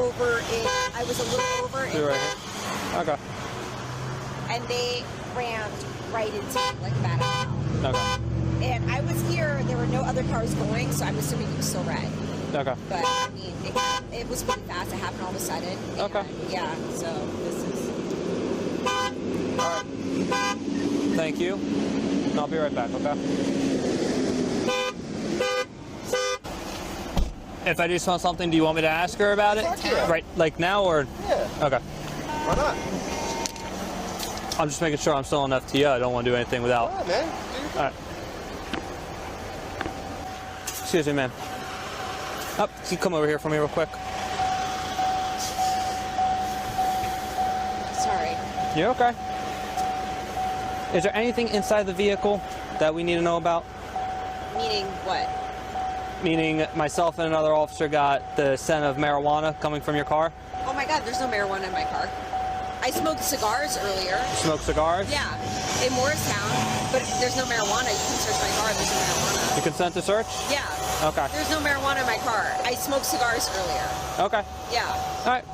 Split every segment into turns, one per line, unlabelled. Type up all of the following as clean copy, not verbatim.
I was a little over in
You're right here. Okay.
and they rammed right into me like that out.
Okay.
And I was here, there were no other cars going, so I'm assuming it was still red.
Okay.
But I mean, it was really fast. It happened all of a sudden. And,
Okay.
yeah, so this is.
All right. Thank you. I'll be right back, okay? If I do want something, do you want me to ask her about it?
Yeah.
Right, like now or?
Yeah.
Okay.
Why not?
I'm just making sure I'm still on FTO. I don't want to do anything without.
All right, man.
All right. Excuse me, man. Oh, can you come over here for me real quick?
Sorry.
You're okay. Is there anything inside the vehicle that we need to know about?
Meaning what?
Meaning myself and another officer got the scent of marijuana coming from your car?
Oh my God, there's no marijuana in my car. I smoked cigars earlier.
Smoke cigars?
Yeah, in Morristown, but there's no marijuana. You can search my car. There's no marijuana.
You consent to search?
Yeah.
Okay.
There's no marijuana in my car. I smoked cigars earlier.
Okay.
Yeah.
All right.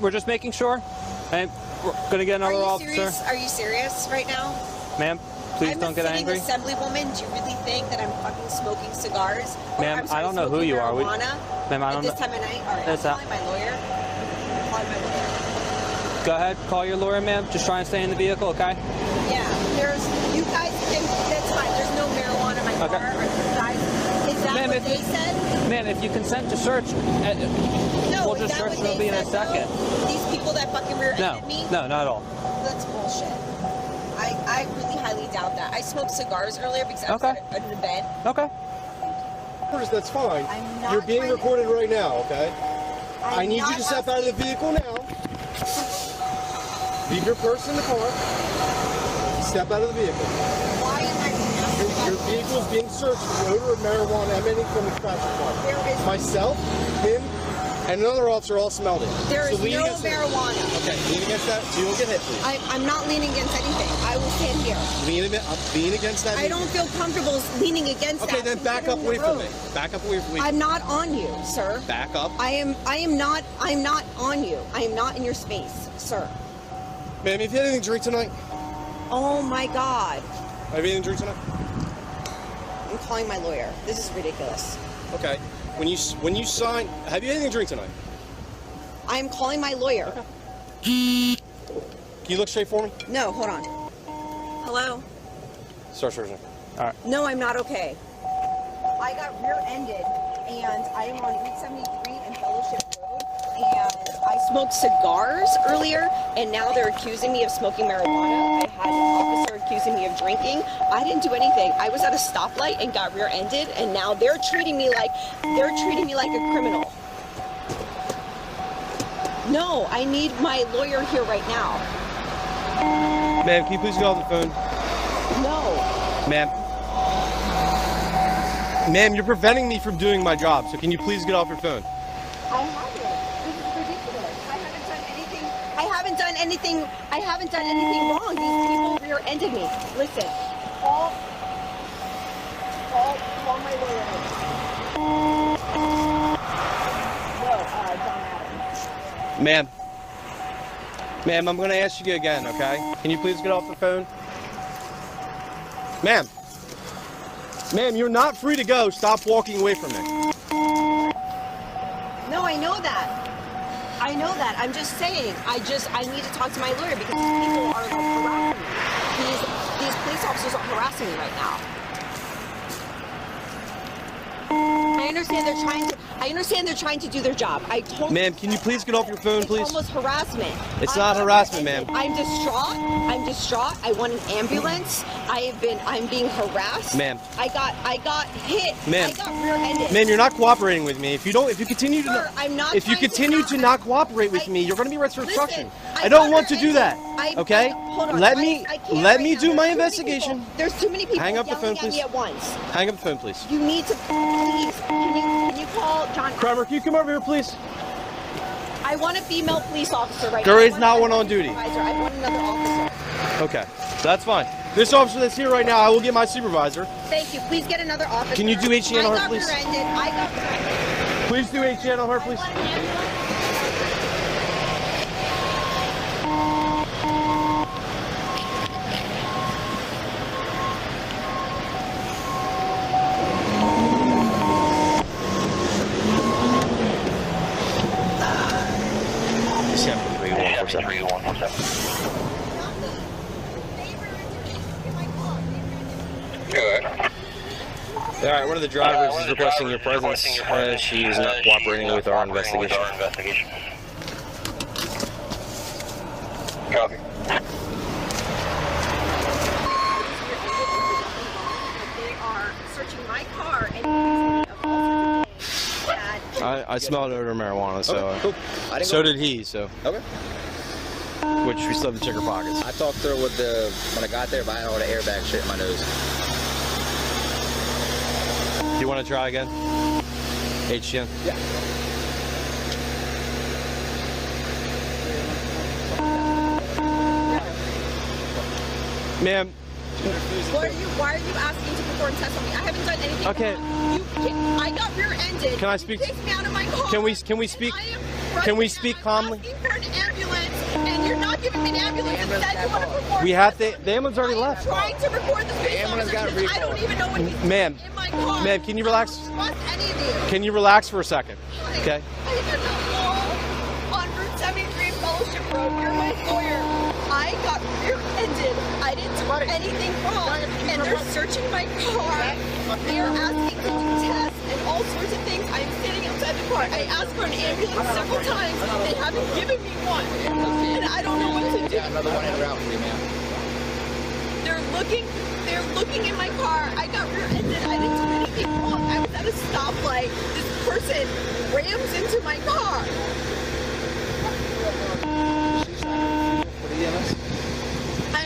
We're just making sure. And we're gonna get another officer.
Serious? Are you serious right now?
Ma'am, please don't get angry.
I'm a sitting assemblywoman. Do you really think that I'm fucking smoking cigars?
Ma'am, I don't know who you are.
Ma'am,
I don't know.
At this time of night? All right, I'm calling my lawyer. I'm calling my lawyer.
Go ahead, call your lawyer, ma'am. Just try and stay in the vehicle, okay?
Yeah, you guys can, that's fine. There's no marijuana in my car. Are you guys, is that what they said?
Ma'am, if you consent to search,
no,
we'll just search it'll be in a second.
These people that fucking rear-ended me?
No, not at all.
That's bullshit. I really highly doubt that. I smoked cigars earlier because I was at an event.
Okay.
That's fine. You're being recorded right now, okay? I need you to step out of the vehicle now. Leave your purse in the car. Step out of the vehicle.
Why am I being asked?
Your vehicle is being searched for the odor of marijuana emanating from the traffic car. Myself, him, and another officer all smelled it.
There is no marijuana.
Okay, lean against that so you don't get hit, please.
I'm not leaning against anything. I will stand here.
Lean against that.
I don't feel comfortable leaning against that.
Okay, then back up away from me. Back up away from me.
I'm not on you, sir.
Back up.
I'm not on you. I am not in your space, sir.
Ma'am, have you had anything to drink tonight?
Oh my God.
Have you had anything to drink tonight?
I'm calling my lawyer. This is ridiculous.
Okay. When you sign, have you had anything to drink tonight?
I'm calling my lawyer.
Okay. Can you look straight for me?
No, hold on. Hello?
Start searching.
All right.
No, I'm not okay. I got rear-ended, and I am on Route 73 and Fellowship Road, and I smoked cigars earlier, and now they're accusing me of smoking marijuana. I had an officer accusing me of drinking. I didn't do anything. I was at a stoplight and got rear-ended, and now they're treating me like a criminal. No, I need my lawyer here right now.
Ma'am, can you please get off the phone?
No.
Ma'am. Ma'am, you're preventing me from doing my job, so can you please get off your phone?
I haven't. This is ridiculous. I haven't done anything wrong. These people rear-ended me. Listen, call my lawyer. No, John Adams.
Ma'am. Ma'am, I'm going to ask you again, okay? Can you please get off the phone? Ma'am. Ma'am, you're not free to go. Stop walking away from me.
No, I know that. I know that. I'm just saying. I need to talk to my lawyer because these people are like harassing me. These police officers are harassing me right now. I understand they're trying to do their job. I totally.
Ma'am, can you please get off your phone, please?
It's almost harassment.
It's not harassment, ma'am.
I'm distraught. I want an ambulance. I'm being harassed.
Ma'am.
I got hit.
Ma'am.
I got rear-ended.
Ma'am, you're not cooperating with me. If you continue to
Sir, I'm not
if you
trying to
continue
not-
to not cooperate with me, you're going to be arrested for obstruction.
Listen,
I don't want to do that. Okay?
Hold on.
Let
I
me
can't
do
right now.
my
There's too many
investigation.
people. There's too many people
Hang up the phone,
yelling at me
please.
at once.
Hang up the phone, please.
You need to please. Can you call John?
Kramer, can you come over here, please?
I want a female police officer right
There
now.
is not one on duty.
I want another officer.
Okay, that's fine. This officer that's here right now, I will get my supervisor.
Thank you. Please get another officer.
Can you do HCN on her, please?
I got rear-ended.
Please do HCN on her, please.
I want an ambulance.
Alright, one of the drivers is requesting your presence. She is not cooperating with our investigation.
Copy.
They are searching my car and accusing me of all sorts of things that
I smelled odor of marijuana, so
Okay, cool. I didn't
so
go-
did he. So
Okay.
which we still have to check our pockets.
I talked to her with when I got there, but I had all the airbag shit in my nose.
Do you want to try again? HGN?
Yeah.
Ma'am,
why are you asking to perform tests on me? I haven't done anything
Okay.
wrong. I got rear-ended.
Can I
You
speak-
kicked me out of my car.
Can we speak? Can we speak calmly?
I'm asking for an ambulance, and you're not giving me an ambulance. Instead, you want to perform
We have
tests
the ambulance already
on me.
left.
I'm trying to record this police
ambulance
officer
got
because I don't
recalled.
even know what he's
Ma'am.
doing in my car.
Ma'am, can you relax?
I don't trust any of you.
Can you relax for a second? Okay.
I did not call on Route 73 Fellowship Road. You're my lawyer. I got rear-ended. I didn't do anything wrong. And they're searching my car. They're asking to do tests and all sorts of things. I'm sitting outside the car. I asked for an ambulance several times. They haven't given me one. And I don't know what to do.
Yeah, another one in route for you, ma'am.
They're looking in my car. I got rear-ended. I didn't do anything wrong. I was at a stoplight. This person rams into my car.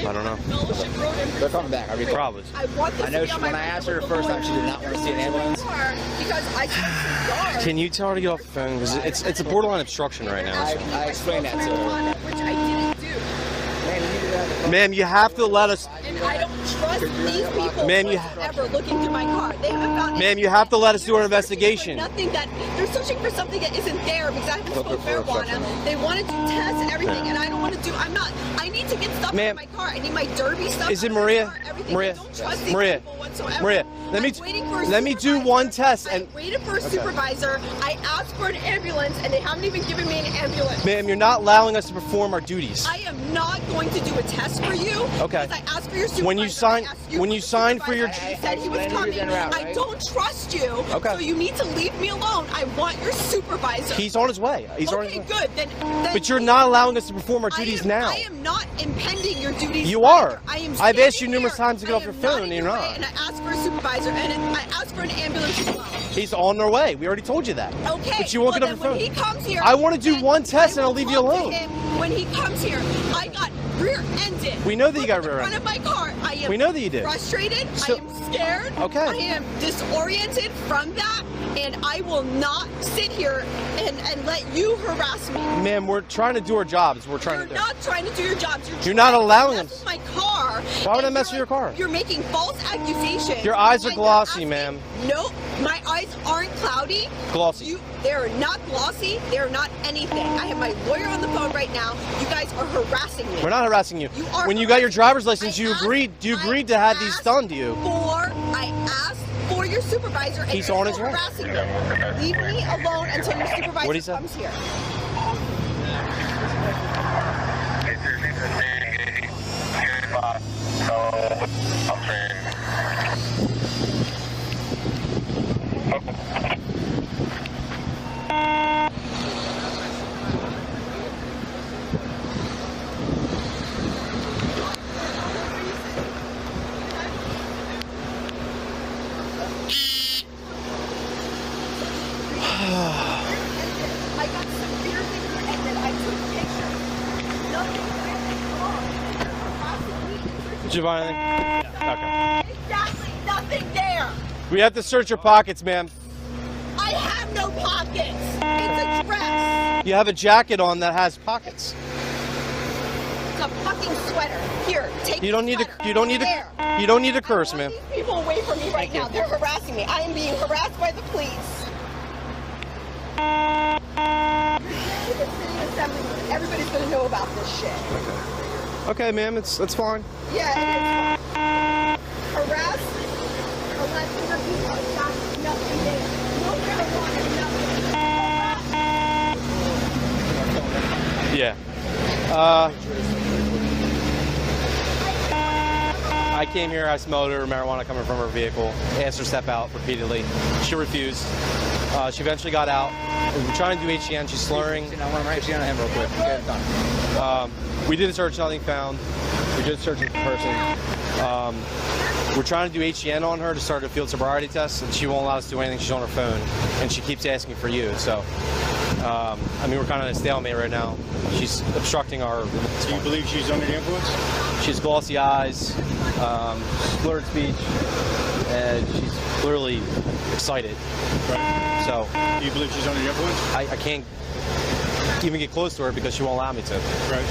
I don't know.
Fellowship Road and
They're coming back. I recall.
Probably.
I want this
I know
to be on my
when I asked her
record
the first
with
time, she did not want to see an ambulance.
Because I smoked cigars.
Can you tell her to get off the phone? Because it's a borderline obstruction right now.
I explained that to her.
marijuana, which I didn't do.
Ma'am, you have to let us.
And I don't trust these people
Ma'am, you-
ever looking through my car. They haven't found
Ma'am, you have to let us do our
They're searching
investigation.
for nothing that they're searching for something that isn't there because I haven't smoked marijuana. They want to do tests and everything, and I don't want to do. I need to get stuff
Ma'am,
out of my car. I need my derby stuff.
is it
out of my
Maria?
car, everything.
Maria?
I don't trust these
Maria?
people whatsoever.
Maria, let me
I'm waiting for a
let me do
supervisor.
one test and
I waited for a supervisor. I asked for an ambulance, and they haven't even given me an ambulance.
ma'am, you're not allowing us to perform our duties.
I am not going to do a test for you.
Okay.
Because I asked for your supervisor.
When you sign-
I asked
when you sign for your-
supervisor, he said he was coming. I don't trust you.
Okay.
So you need to leave me alone. I want your supervisor.
He's on his way. He's on his
okay,
way.
good. Then
But you're not allowing us to perform our duties now.
I am not impending your duties.
You are.
I am.
I've asked you
standing
numerous
here.
times to get
I
off your
am
phone,
in
and you're
your way,
not.
And I asked for a supervisor, and I asked for an ambulance as well.
He's on their way. We already told you that.
Okay.
But you won't
well,
get off your
then
phone.
When he comes here,
I want to do
then
one test and
I
I'll
will
leave you
talk to
alone.
him when he comes here, I got rear-ended.
We know that you got
Look at the
rear-ended.
front of my car. I am
We know that you did.
frustrated.
So-
I am scared.
Okay.
I am disoriented from that, and I will not sit here and let you harass me.
Ma'am, we're trying to do our jobs. We're trying
You're
to do.
not trying to do your jobs.
You're not
trying to
allowing
mess
us.
with my car.
Why would I
and
mess with
you're
your car?
You're making false accusations.
Your eyes are
and you're
glossy,
asking-
ma'am.
No, my eyes aren't cloudy.
Glossy.
They're not glossy. They're not anything. I have my lawyer on the phone right now. You guys are harassing me.
We're not harassing you.
You are
When you got your
harassing
driver's
me.
license, you
I
agreed. You
asked-
agreed
I
to have these
asked
done to you.
I asked for your supervisor, and
He's
you're
on his
still
way.
harassing me. Leave me alone until your supervisor
What'd he say?
comes here. I got severely rear-ended. I took pictures. Nothing wrong. Harassing me.
Did you find anything? Okay.
Exactly, nothing there.
We have to search your pockets, ma'am.
I have no pockets. It's a dress.
You have a jacket on that has pockets.
It's a fucking sweater. Here, take
You don't
the
need to.
sweater.
You don't need to.
There.
You don't need to
I
curse,
want
ma'am.
these people away from me right now. They're harassing me. I am being harassed by the police. You're a sitting assembly. Everybody's gonna know about this shit.
Okay, ma'am, that's fine.
Yeah, it is. Harass, arresting her people. It's got nothing there. No marijuana, nothing.
Yeah. I came here, I smelled her marijuana coming from her vehicle, asked her to step out repeatedly. She refused. She eventually got out. We were trying to do HEN, she's slurring.
I want to write you on him real quick. Get it done.
We did a search, nothing found. We did search the person. We're trying to do HEN on her to start a field sobriety test, and she won't allow us to do anything. She's on her phone, and she keeps asking for you. So, I mean, we're kind of in a stalemate right now. She's obstructing our.
Do you believe she's under the influence?
She has glossy eyes, slurred speech, and she's clearly excited.
Right.
So,
Do you believe she's under the influence?
I can't even get close to her because she won't allow me to.
Right.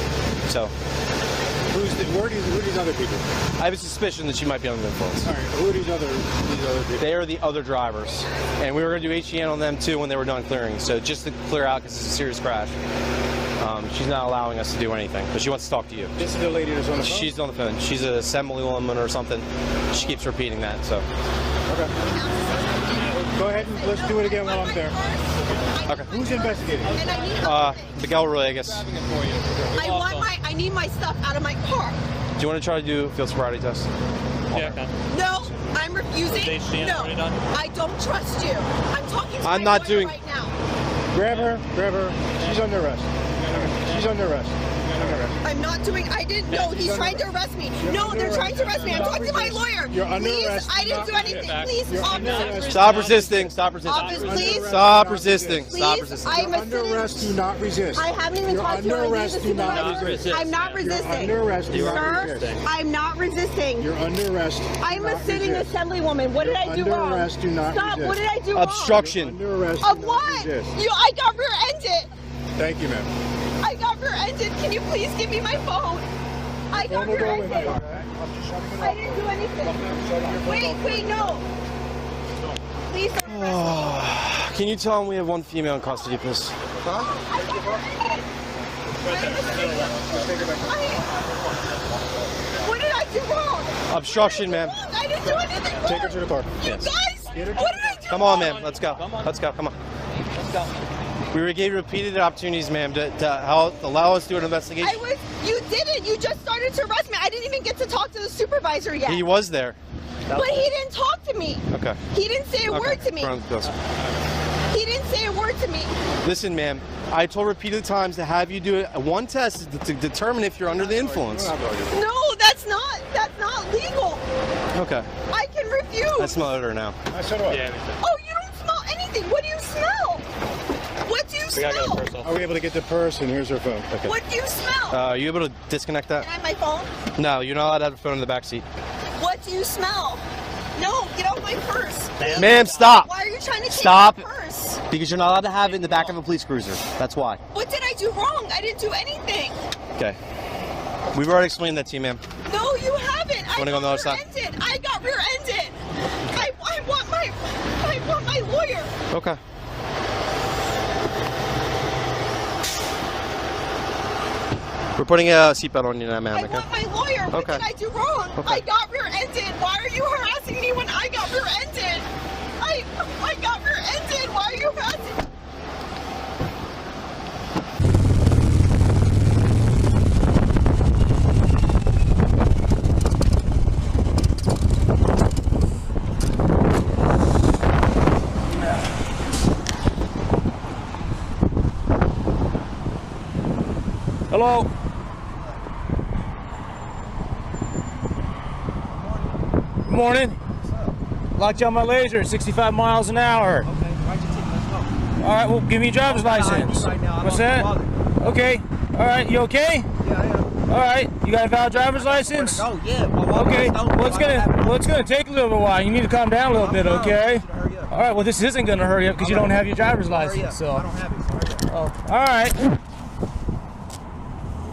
So,
Who are these other people?
I have a suspicion that she might be under the influence.
All right. Who are these other people?
They are the other drivers, and we were going to do HEN on them too when they were done clearing. So just to clear out, because it's a serious crash. She's not allowing us to do anything, but she wants to talk to you.
This is the lady that's on the phone?
She's on the phone. She's an assemblywoman or something. She keeps repeating that. So.
Okay. Go ahead and let's do it again while I'm there.
Okay.
Who's investigating?
And I need
Miguel Roy, I guess.
I need my stuff out of my car.
Do you want to try to do a field sobriety test?
Yeah, okay.
No, I'm refusing.
HDN
No,
already done?
I don't trust you. I'm talking to
I'm
my
not
lawyer
doing-
right now.
Grab her. She's under arrest. She's under arrest.
I'm not doing. I didn't know. He's trying to arrest me. No, they're trying to arrest me. I'm talking to my lawyer.
You're under
Please,
arrest.
I didn't do anything. Please,
You're under
officer.
arrest.
Stop resisting. Stop resisting.
Officer, please.
Stop resisting. Stop
Please,
resisting.
I'm a
Under
citizen.
arrest. Do not resist.
I haven't even
You're
talked to
under
her. I need
arrest.
the
Do not
supervisor.
resist.
I'm not
You're
resisting.
under arrest. Do not
Sir,
resist.
I'm not resisting.
You're under arrest.
I'm
Do
a
not
sitting
resist.
assemblywoman. What did I do
Under
wrong?
arrest. Do not
Stop.
resist.
What did I do wrong?
Obstruction.
Under arrest.
Of
Do not
what?
resist.
I got rear-ended.
Thank you, ma'am.
I got rear-ended. Can you please give me my phone? I got
Phone will go with
rear-ended.
you. I'm just shutting it
I
off.
didn't do anything.
I'm shutting your phone
Wait, no. Please don't arrest me.
Can you tell him we have one female in custody, please?
What did I do wrong?
Obstruction, ma'am.
I didn't do anything wrong.
Take her to the car.
You guys, what did I do
Come on,
wrong?
ma'am. Let's go. Let's go. Come on. Let's go. We gave you repeated opportunities, ma'am, to allow us to do an investigation.
You didn't. You just started to arrest me. I didn't even get to talk to the supervisor yet.
He was there.
But he didn't talk to me.
Okay.
He didn't say a word to me. He didn't say a word to me.
Listen, ma'am. I told repeated times to have you do one test to determine if you're under the influence.
No, that's not legal.
Okay.
I can refuse.
I smell odor now.
I said what?
Yeah,
Oh, you don't smell anything. What do you smell? What do you
we gotta get a
smell?
purse off.
Are we able to get the purse? And here's her phone.
Okay.
What do you smell?
Are you able to disconnect that?
Can I have my phone?
No, you're not allowed to have a phone in the back seat.
What do you smell? No, get off my purse.
Ma'am, stop.
Why are you trying to take
Stop.
my purse?
Because you're not allowed to have it in the back of a police cruiser. That's why.
What did I do wrong? I didn't do anything.
Okay. We've already explained that to you, ma'am.
No, you haven't. I
Wanna go on the
got
other side?
rear-ended. I got rear-ended. I want my lawyer.
Okay. We're putting a seatbelt on you now, ma'am.
I
Okay.
want my lawyer. What
Okay.
did I do wrong?
Okay.
I got rear-ended. Why are you harassing me when I got rear-ended? I got rear-ended. Why are you harassing me?
Hello. Good morning. Locked out my laser at 65 miles an hour.
Okay, why'd you take my phone?
All right, well, give me your driver's license.
Right now, I
What's
don't
that?
bother.
Okay. All right, you okay?
Yeah, I am.
All right, you got a valid driver's license?
Oh, yeah. Well,
Okay. Well, it's gonna take a little while. You need to calm down a little bit, okay?
Hurry up.
All right. Well, this isn't gonna hurry up because you don't have your driver's
Hurry up.
license. So.
I don't have it. Hurry up.
Oh, all right.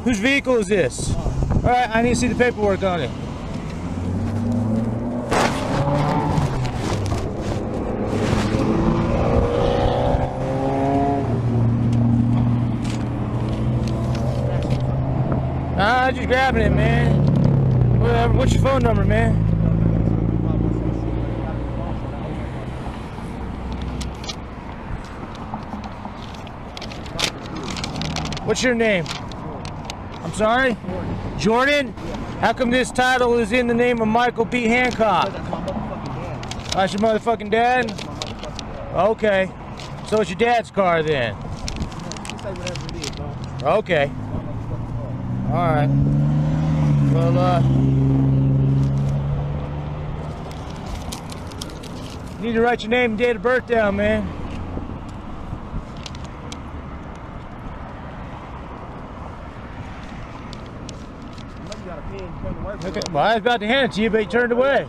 Whose vehicle is this? All right, I need to see the paperwork on it. I was just grabbing it, man. Whatever. What's your phone number, man? What's your name? I'm sorry? Jordan? How come this title is in the name of Michael P. Hancock? That's your motherfucking dad? Okay. So it's your dad's car then? Okay. Alright. Well, you need to write your name and date of birth down, man. Okay. Well, I was about to hand it to you, but you turned away.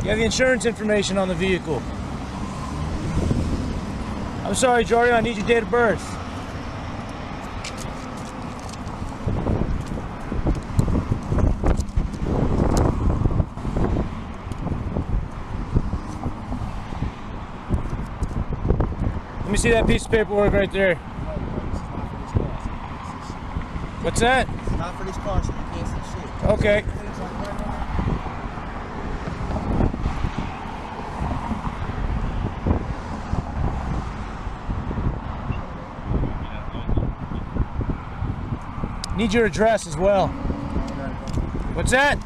You have the insurance information on the vehicle. I'm sorry, Jordan, I need your date of birth. Let me see that piece of paperwork right there. What's that?
It's not for this car, so you can't see shit.
Okay. Need your address as well. What's that?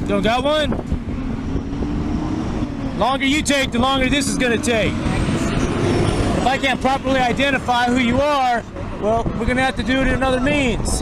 Don't got one? Longer you take, the longer this is gonna take. If I can't properly identify who you are, well, we're gonna have to do it in another means.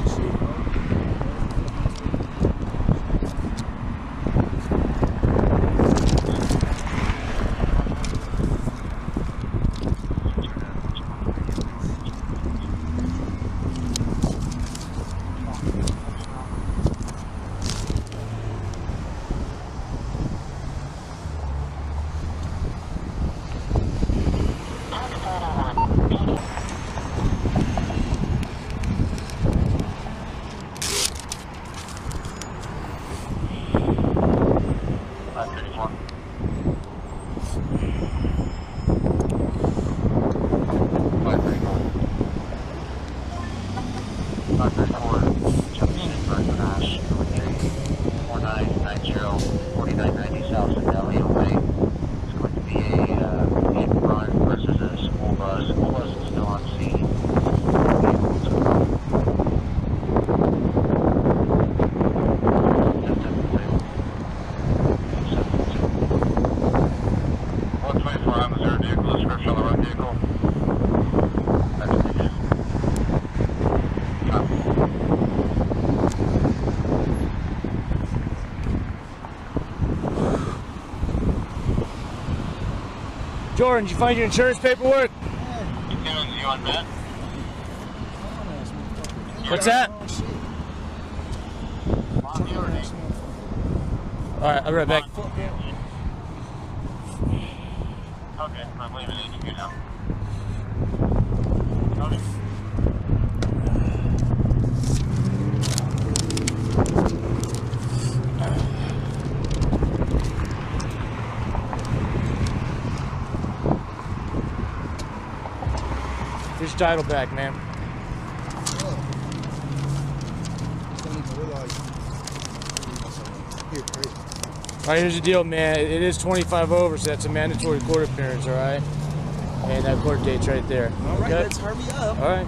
Jordan, did you find your insurance paperwork?
You on that?
What's that? Alright, I'll be right back.
Okay, I'm leaving HQ now. Okay.
Here's your title back, man. Alright, here's the deal, man. It is 25 over, so that's a mandatory court appearance, alright? And that court date's right there.
Alright,
Okay?
let's hurry up.
Alright.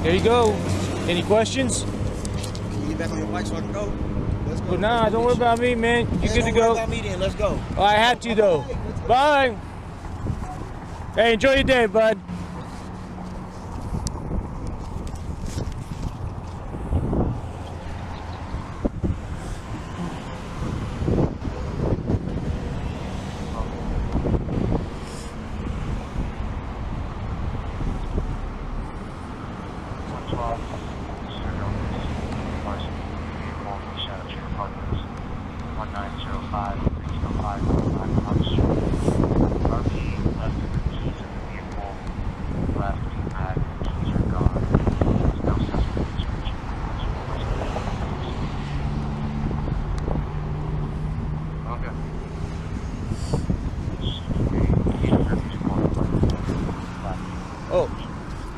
There you go. Any questions?
Can you get back on your bike so I can go? Let's go.
Well, nah, don't worry about me, man. You're good to
Don't
go.
worry about me then. Let's go.
Oh, I have to, though. Bye. Hey, enjoy your day, bud.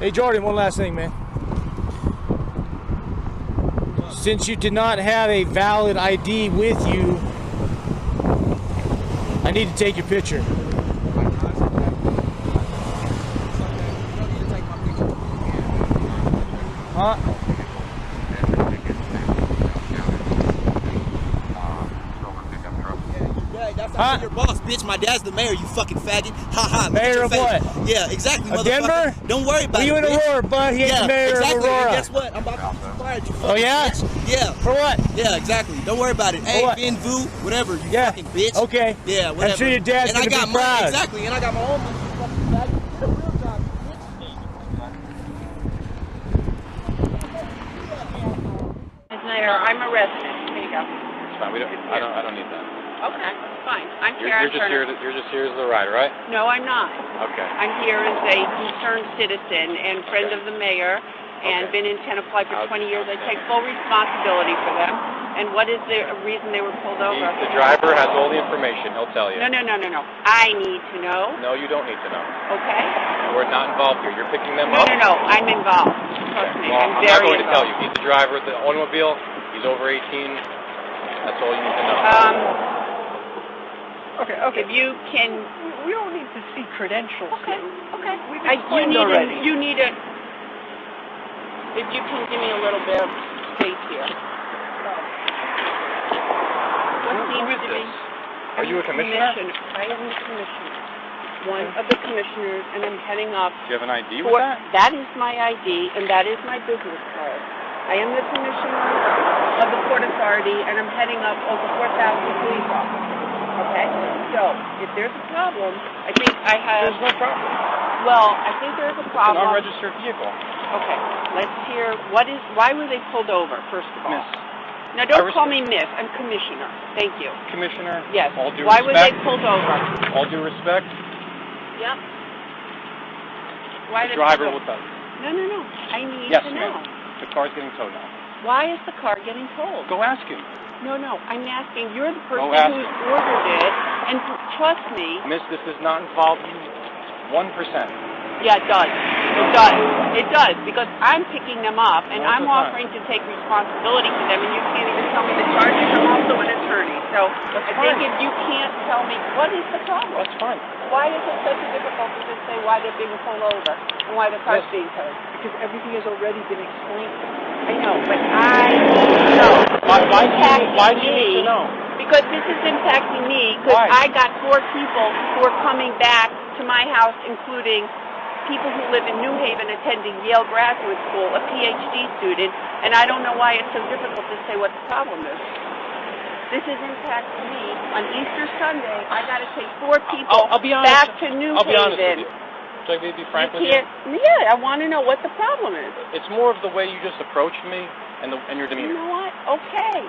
Hey, Jordan, one last thing, man. Since you did not have a valid ID with you, I need to take your picture. Huh?
I'm your boss, bitch. My dad's the mayor, you fucking faggot. Ha ha.
Mayor of what?
Yeah, exactly,
Of
motherfucker.
Denver?
Don't worry about
You
it.
in Aurora, bud. He ain't the mayor
exactly.
of Aurora.
And guess what? I'm about to be fired, you fucking
yeah?
bitch. Yeah.
For what?
Yeah, exactly. Don't worry about it. Hey,
what?
Vin Vu, whatever, you
Yeah.
fucking bitch.
Okay.
Yeah, whatever.
I'm sure your dad's
and I
gonna
got
be
my,
proud.
exactly, and I got my own fucking faggot. It's a real job, bitch.
Mayor, I'm a resident. Here you go.
It's fine. I don't need that.
Okay, fine. I'm
You're
Karen
just
Turner.
here. You're just here as the rider, right?
No, I'm not.
Okay.
I'm here as a concerned citizen and friend of the mayor, and been in Tenafly for 20 years. I take full responsibility for them. And what is the reason they were pulled over?
The driver has all the information. He'll tell you.
No. I need to know.
No, you don't need to know.
Okay.
We're not involved here. You're picking them
No.
up.
I'm involved. Trust me.
Well,
I'm
I'm
very
not going to tell
involved.
you. He's the driver of the automobile. He's over 18. That's all you need to know.
Okay. If you can.
We don't need to see credentials.
Okay.
We've explained already.
You need a. If you can give me a little bit of space here.
Who is this? Are you a commissioner?
I am the commissioner. One of the commissioners, and I'm heading up.
Do you have an ID with that?
That is my ID, and that is my business card. I am the commissioner of the Port Authority, and I'm heading up over 4,000 police officers. Okay? So, if there's a problem, I think I have...
There's no problem.
Well, I think there's a
It's
problem.
an unregistered vehicle.
Okay, let's hear, why were they pulled over, first of all?
Miss.
Now, don't call me Miss, I'm Commissioner. Thank you.
Commissioner?
Yes.
All due
Why
respect.
were they pulled over?
All due respect.
Yep. Why
The
they pulled
driver
over?
will tell you.
No. I need
Yes,
to know.
ma'am. The car's getting towed now.
Why is the car getting towed?
Go ask him.
No. I'm asking. You're the person
Go ask
who's
him.
ordered it, and trust me.
Miss, this does not involve you 1%.
Yeah, it does. It does, because I'm picking them up, and I'm offering to take responsibility for them, and you can't even tell me the charges. I'm also an attorney, so I think if you can't tell me, what is the problem?
That's fine.
Why is it such a difficulty to say why they're being pulled over and why the car's being towed?
Because everything has already been explained.
I know, but I need to know.
Why do you need to know?
Because this is impacting me, because I got 4 people who are coming back to my house, including people who live in New Haven attending Yale Graduate School, a PhD student, and I don't know why it's so difficult to say what the problem is. This is impacting me. On Easter Sunday, I got to take 4 people
I'll be honest.
back to New
I'll be honest
Haven.
with you. Should I be frank with you?
Yeah, I want to know what the problem is.
It's more of the way you just approached me and your demeanor.
You know what? Okay.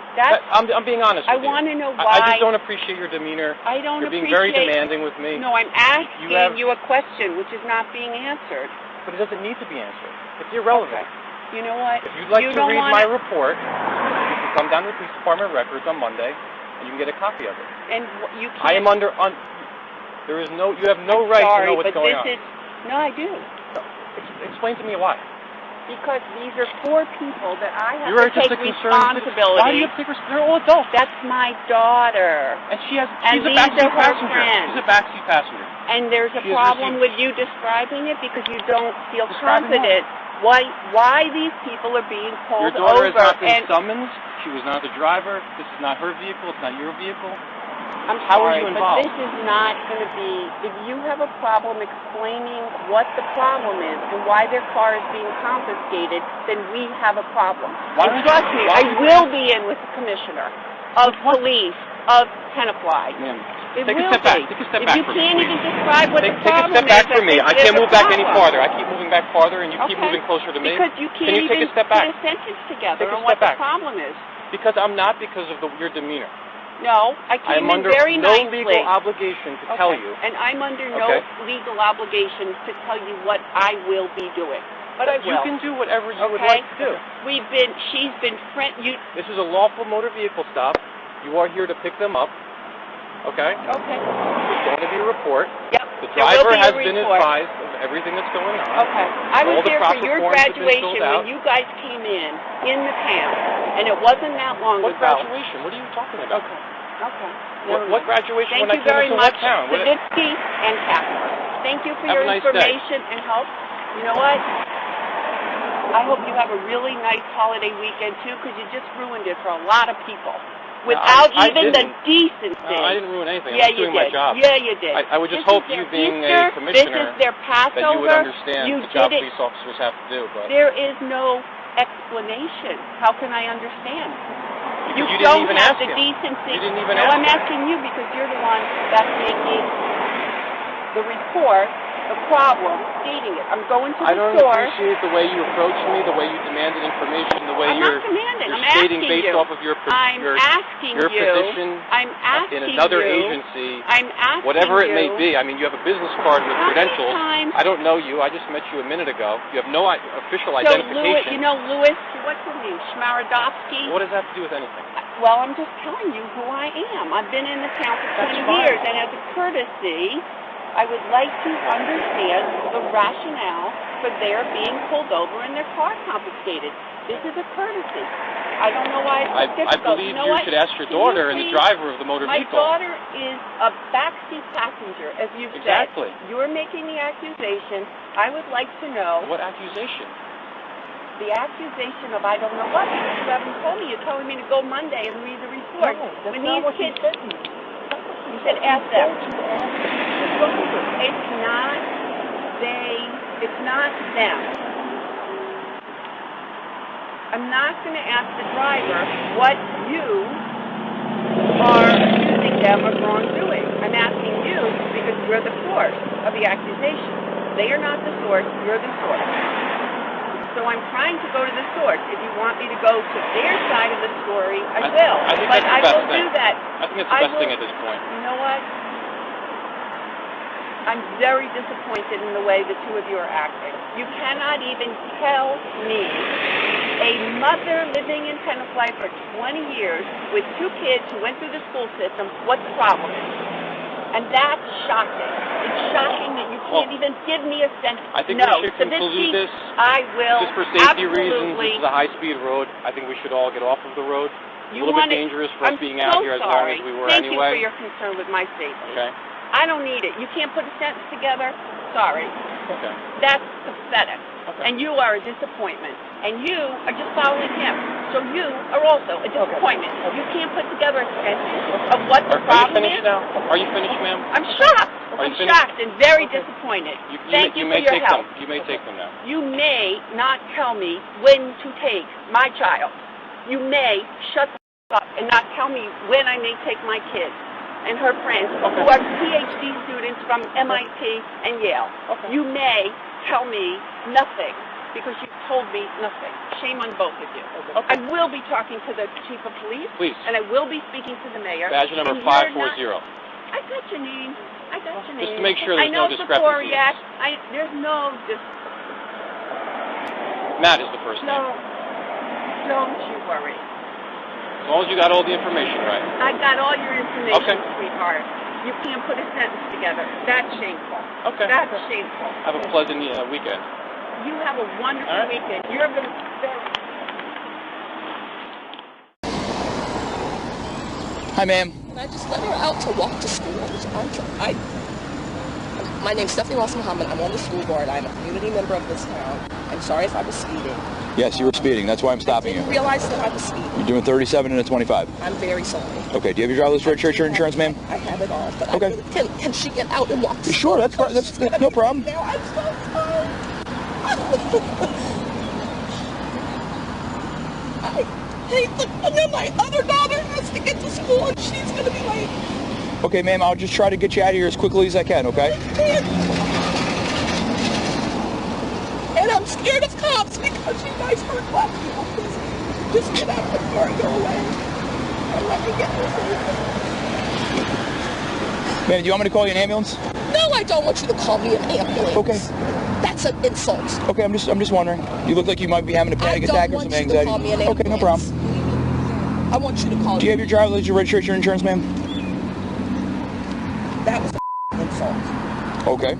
I'm being honest with you.
I want to know why.
I just don't appreciate your demeanor.
I don't
You're being
appreciate...
very demanding with me.
No, I'm asking you a question which is not being answered.
But it doesn't need to be answered. It's irrelevant.
Okay. You know what?
If you'd like to read my report, you can come down to the police department records on Monday, and you can get a copy of it.
And you can't...
I am under... There is no... You have no right to know what's going on.
No, I do.
Explain to me why.
Because these are 4 people that I have
You're
to
just
take
a concerned
responsibility.
Why do you have to take responsibility? They're all adults.
That's my daughter.
And she's a
these
backseat
are her
passenger.
friends.
She's a backseat passenger.
And there's a problem with you describing it because you don't feel confident. Why these people are being pulled over.
Your daughter has not been summoned. She was not the driver. This is not her vehicle. It's not your vehicle.
I'm
How
sorry,
are you involved?
but this is not going to be... If you have a problem explaining what the problem is and why their car is being confiscated, then we have a problem. And trust me, I will be in with the commissioner of police of Tenafly.
Take a step back. Take a step back
if you
for
can't
me,
even describe what the
Take a
problem
step back
is,
for me. I can't move back any farther. I keep moving back farther, and you keep moving closer to me.
Because you can't
Can you take
even
a step
put
back?
a sentence together
Take a
on what
step
the
back.
problem is.
Because I'm not because of your demeanor.
No, I
I'm
came in
under
very
no
nicely.
legal obligation to tell you.
And I'm under no legal obligation to tell you what I will be doing. But I will.
You can do whatever you would like to do.
She's been
This is a lawful motor vehicle stop. You are here to pick them up. Okay?
Okay.
There's going to be a report.
Yep.
The driver has been advised of everything that's going on.
Okay. I was
All the
there for
proper
your
forms have been
graduation
filled out.
when you guys came in the town, and it wasn't that long
What
ago.
graduation? What are you talking about?
Okay. Okay.
What graduation
Thank
when
you
I came
very
into
much,
what town? What-
Saditsky and Catherine. Thank you for
Have
your
a nice day.
information and help. You know what? I hope you have a really nice holiday weekend too, because you just ruined it for a lot of people. Without
I
even the
didn't.
decency.
No, I didn't ruin anything.
Yeah,
I'm just
you
doing my
did.
job.
Yeah, you did.
I would just
This
hope
is
you,
their
being
Easter,
a commissioner,
this is their Passover.
that you would understand
You
the job
did it.
police officers have to do. But
There is no explanation. How can I understand?
you didn't
don't
even
have
ask
the
him.
decency.
You didn't even
no,
ask
I'm
him.
asking you because you're the one that's making the report, the problem, stating it. I'm going to
I
the
don't
source.
appreciate the way you approached me, the way you demanded information, the way
I'm
you're,
not demanding.
you're
I'm
stating
asking
based
you.
off of your
I'm asking
your
you.
position
I'm asking
in another
you.
agency,
I'm asking
whatever it may
you.
be. I mean, you have a business card with
How many
credentials.
times-
I don't know you. I just met you a minute ago. You have no official
So
identification.
Louis, what's his name? Schmarodovsky?
What does that have to do with anything?
Well, I'm just telling you who I am. I've been in the town for 20
That's fine.
years, and as a courtesy, I would like to understand the rationale for their being pulled over and their car confiscated. This is a courtesy. I don't know why it's so
I
difficult.
believe
You know
you
what?
should ask your
Can you
daughter and the
please-
driver of the motor
My
vehicle.
daughter is a backseat passenger, as you've
Exactly.
said. You're making the accusation. I would like to know
What accusation?
the accusation of I don't know what, because you haven't told me. You're telling me to go Monday and read the report.
No, that's
when
not
these
what you
kids,
said to me.
you said ask them.
The driver.
It's not it's not them. I'm not going to ask the driver what you are accusing them of wrongdoing. I'm asking you because you're the source of the accusation. They are not the source, you're the source. So I'm trying to go to the source. If you want me to go to their side of the story, I will.
I think
but
that's the
I
best
will
thing.
do that.
I think it's the best thing at this point.
You know what? I'm very disappointed in the way the two of you are acting. You cannot even tell me, a mother living in Tenafly for 20 years with two kids who went through the school system, what the problem is. And that's shocking. It's shocking that you can't even give me a sense.
I think
no,
we should conclude this.
I will.
Just for safety
absolutely.
reasons, this is a high-speed road. I think we should all get off of the road. It's a little bit dangerous for us being out here as long as we were
Thank
anyway.
you for your concern with my safety.
Okay.
I don't need it. You can't put a sentence together. Sorry.
Okay.
That's pathetic.
Okay.
And you are a disappointment. And you are just following him. So you are also a disappointment. You can't put together a sentence of what the
Are you
problem
finished
is.
now? Are you finished, ma'am?
I'm shocked.
Are you
I'm
finished?
shocked and very disappointed. Thank you
may
for your
take
help.
them. You may take them now.
You may not tell me when to take my child. You may shut the up and not tell me when I may take my kids and her friends who are PhD students from MIT and Yale. You may tell me nothing because you've told me nothing. Shame on both of you. I will be talking to the chief of police.
Please.
And I will be speaking to the mayor.
Badge number
And you're
540.
not- I got your name. I got your name.
Just to make sure there's
I know
no
Safari
discrepancies.
Act. There's no
Matt is the first name.
No, don't you worry.
As long as you got all the information right.
I got all your information,
Okay.
sweetheart. You can't put a sentence together. That's shameful.
Okay.
That's shameful.
Have a pleasant weekend.
You have a wonderful
All right.
weekend. You're going to...
Hi, ma'am. Can I just let her out to walk to school? My name's Stephanie Ross Muhammad. I'm on the school board. I'm a community member of this town. I'm sorry if I was speeding.
Yes, you were speeding. That's why I'm stopping you.
I didn't realize that I was speeding.
You're doing 37 and a 25.
I'm very sorry.
Okay, do you have your driver's registration or insurance, ma'am?
I have it all, but
Okay.
Can she get out and walk to
Sure,
school?
that's no problem.
Now, I'm so sorry. I hate and then my other daughter has to get to school and she's going to be late.
Okay, ma'am, I'll just try to get you out of here as quickly as I can, okay?
And I'm scared of cops because you guys hurt black people. Just get out of the car and go away. And let me get this over.
Ma'am, do you want me to call you an ambulance?
No, I don't want you to call me an ambulance.
Okay.
That's an insult.
Okay, I'm just wondering. You look like you might be having a panic attack or some anxiety.
Call me an
Okay, no problem.
I want you to call
Do you have your driver's license, your registration, or insurance, ma'am?
That was an insult.
Okay.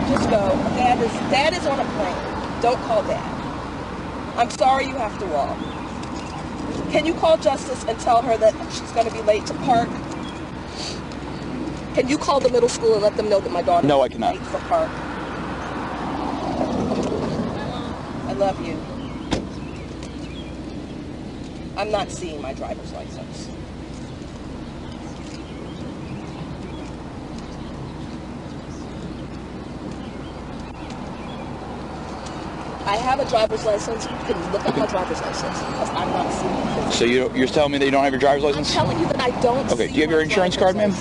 Just go. Dad is on a plane. Don't call Dad. I'm sorry you have to walk. Can you call Justice and tell her that she's going to be late to park? Can you call the middle school and let them know that my daughter
No, I
is
cannot.
late for park? I love you. I'm not seeing my driver's license. I have a driver's license. Can you look at my driver's license? Because I'm not seeing it.
So you're telling me that you don't have your driver's license?
I'm telling you that I don't.
Okay, do you have your insurance card, ma'am?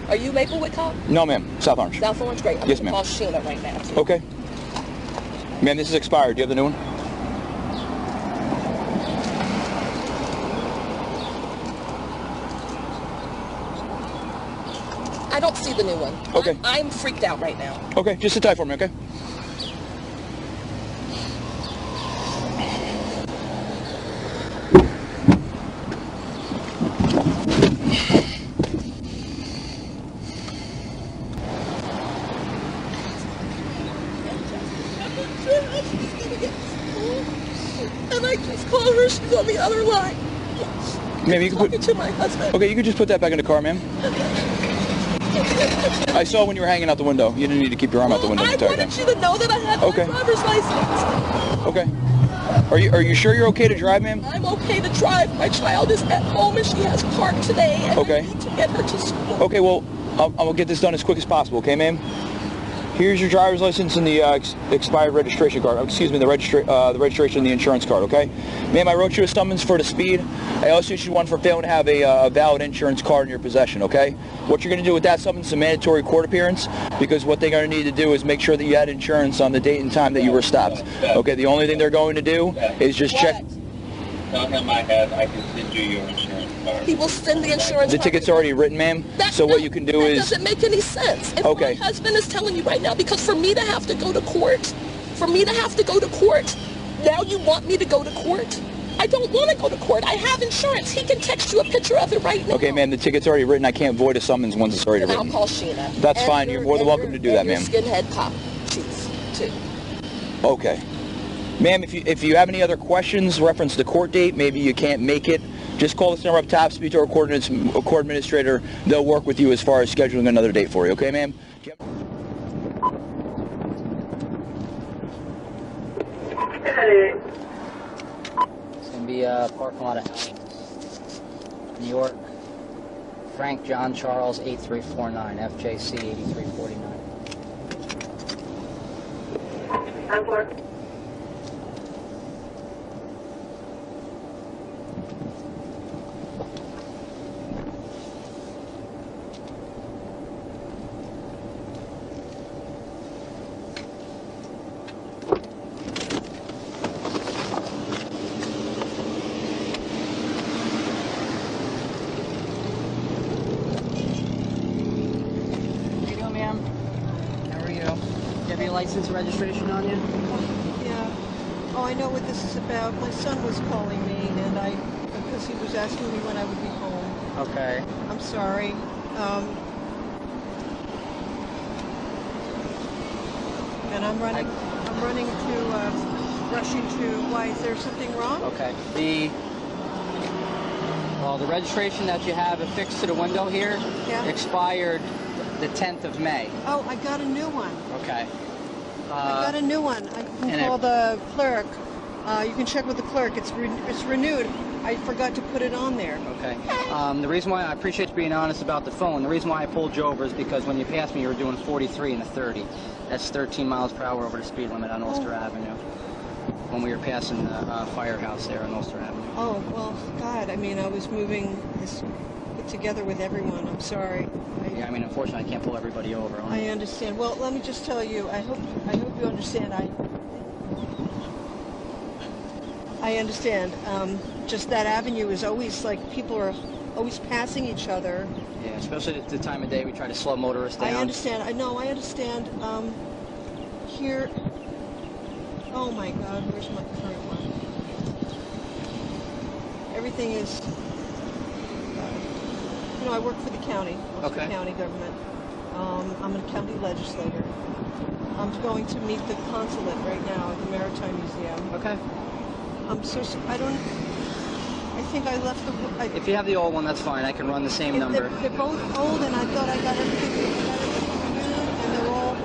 Are you Maplewood Cop?
No, ma'am. South Orange.
South Orange, great. I'm
Yes,
going to
ma'am.
call Sheena right now. Too.
Okay. Ma'am, this is expired. Do you have the new one?
I don't see the new one.
Okay.
I'm freaked out right now.
Okay, just sit tight for me, okay?
And I just called her. She's on the other line.
Ma'am, you can put.
To my husband.
Okay, you could just put that back in the car, ma'am. I saw when you were hanging out the window. You didn't need to keep your arm out the window the
I
entire
wanted
time.
you to know that I had
Okay.
my driver's license.
Okay. Are you sure you're okay to drive, ma'am?
I'm okay to drive. My child is at home and she has parked today. And
Okay.
I need to get her to school.
Okay, well, I'll get this done as quick as possible, okay, ma'am? Here's your driver's license and the expired registration card. Excuse me, the registration and the insurance card, okay? Ma'am, I wrote you a summons for the speed. I also issued one for failing to have a valid insurance card in your possession, okay? What you're going to do with that summons is a mandatory court appearance, because what they're going to need to do is make sure that you had insurance on the date and time that you were stopped. Okay, the only thing they're going to do is just check.
Tell him I can send you your insurance card.
He will send the insurance
The
card.
ticket's already written, ma'am. So what you can do
That
is...
doesn't make any sense. If
Okay.
my husband is telling you right now, because for me to have to go to court, now you want me to go to court? I don't want to go to court. I have insurance. He can text you a picture of it right now.
Okay, ma'am, the ticket's already written. I can't void a summons once it's already
And I'll
written.
call Sheena.
That's
And
fine. You're more than welcome to do that,
your
ma'am.
Skinhead cop chief, too.
Okay. Ma'am, if you have any other questions, reference the court date, maybe you can't make it, just call this number up top, speak to our court administrator. They'll work with you as far as scheduling another date for you, okay, ma'am? Yep.
It's going to be a parking lot of houses. New York, Frank John Charles 8349, FJC 8349. License and registration on you?
Yeah. Oh, I know what this is about. My son was calling me, and because he was asking me when I would be home.
Okay.
I'm sorry. And I'm rushing to. Why is there something wrong?
Okay. The registration that you have affixed to the window here expired the 10th of May.
Oh, I got a new one.
Okay.
I got a new one. I can call the clerk. You can check with the clerk. It's renewed. I forgot to put it on there.
Okay. The reason why I appreciate you being honest about the phone. The reason why I pulled you over is because when you passed me, you were doing 43 and a 30. That's 13 miles per hour over the speed limit on Ulster Avenue. When we were passing the firehouse there on Ulster Avenue.
Oh well, God. I mean, I was moving this together with everyone. I'm sorry.
Yeah, I mean, unfortunately, I can't pull everybody over.
I understand. Well, let me just tell you. I hope you understand. I understand. Just that avenue is always like people are always passing each other.
Yeah, especially at the time of day we try to slow motorists down.
I understand. I understand. Here. Oh my God, where's my current one? Everything is. I work for the county. Work for
Okay.
the county government. I'm a county legislator. I'm going to meet the consulate right now at the Maritime Museum.
Okay.
I'm so I don't. I think I left the.
If you have the old one, that's fine. I can run the same number.
They're both old, and I thought I got everything renewed, and they're all.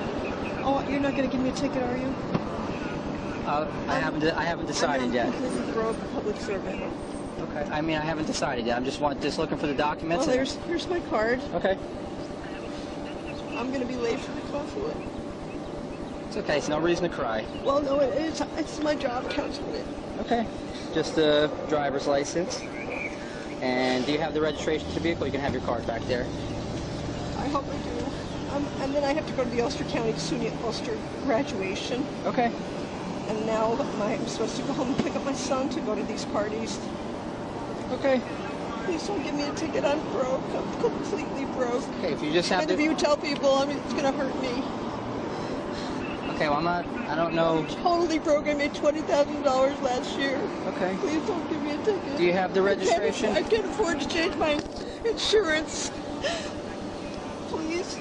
Oh, you're not going to give me a ticket, are you?
I haven't decided yet.
I'm completely broke public servant.
Okay. I mean, I haven't decided yet. I'm just looking for the documents.
Well, here's my card.
Okay.
I'm going to be late for the consulate.
It's okay. It's no reason to cry.
Well, no, it's my job, consulate.
Okay. Just a driver's license. And do you have the registration to the vehicle? You can have your card back there.
I hope I do. And then I have to go to the Ulster County SUNY Ulster graduation.
Okay.
And now I'm supposed to go home and pick up my son to go to these parties.
Okay.
Please don't give me a ticket. I'm broke. I'm completely broke.
Okay, if you just have
and if you tell people, it's going to hurt me.
Okay, well, I don't know.
I'm totally broke. I made $20,000 last year.
Okay.
Please don't give me a ticket.
Do you have the registration?
I can't afford to change my insurance. Please.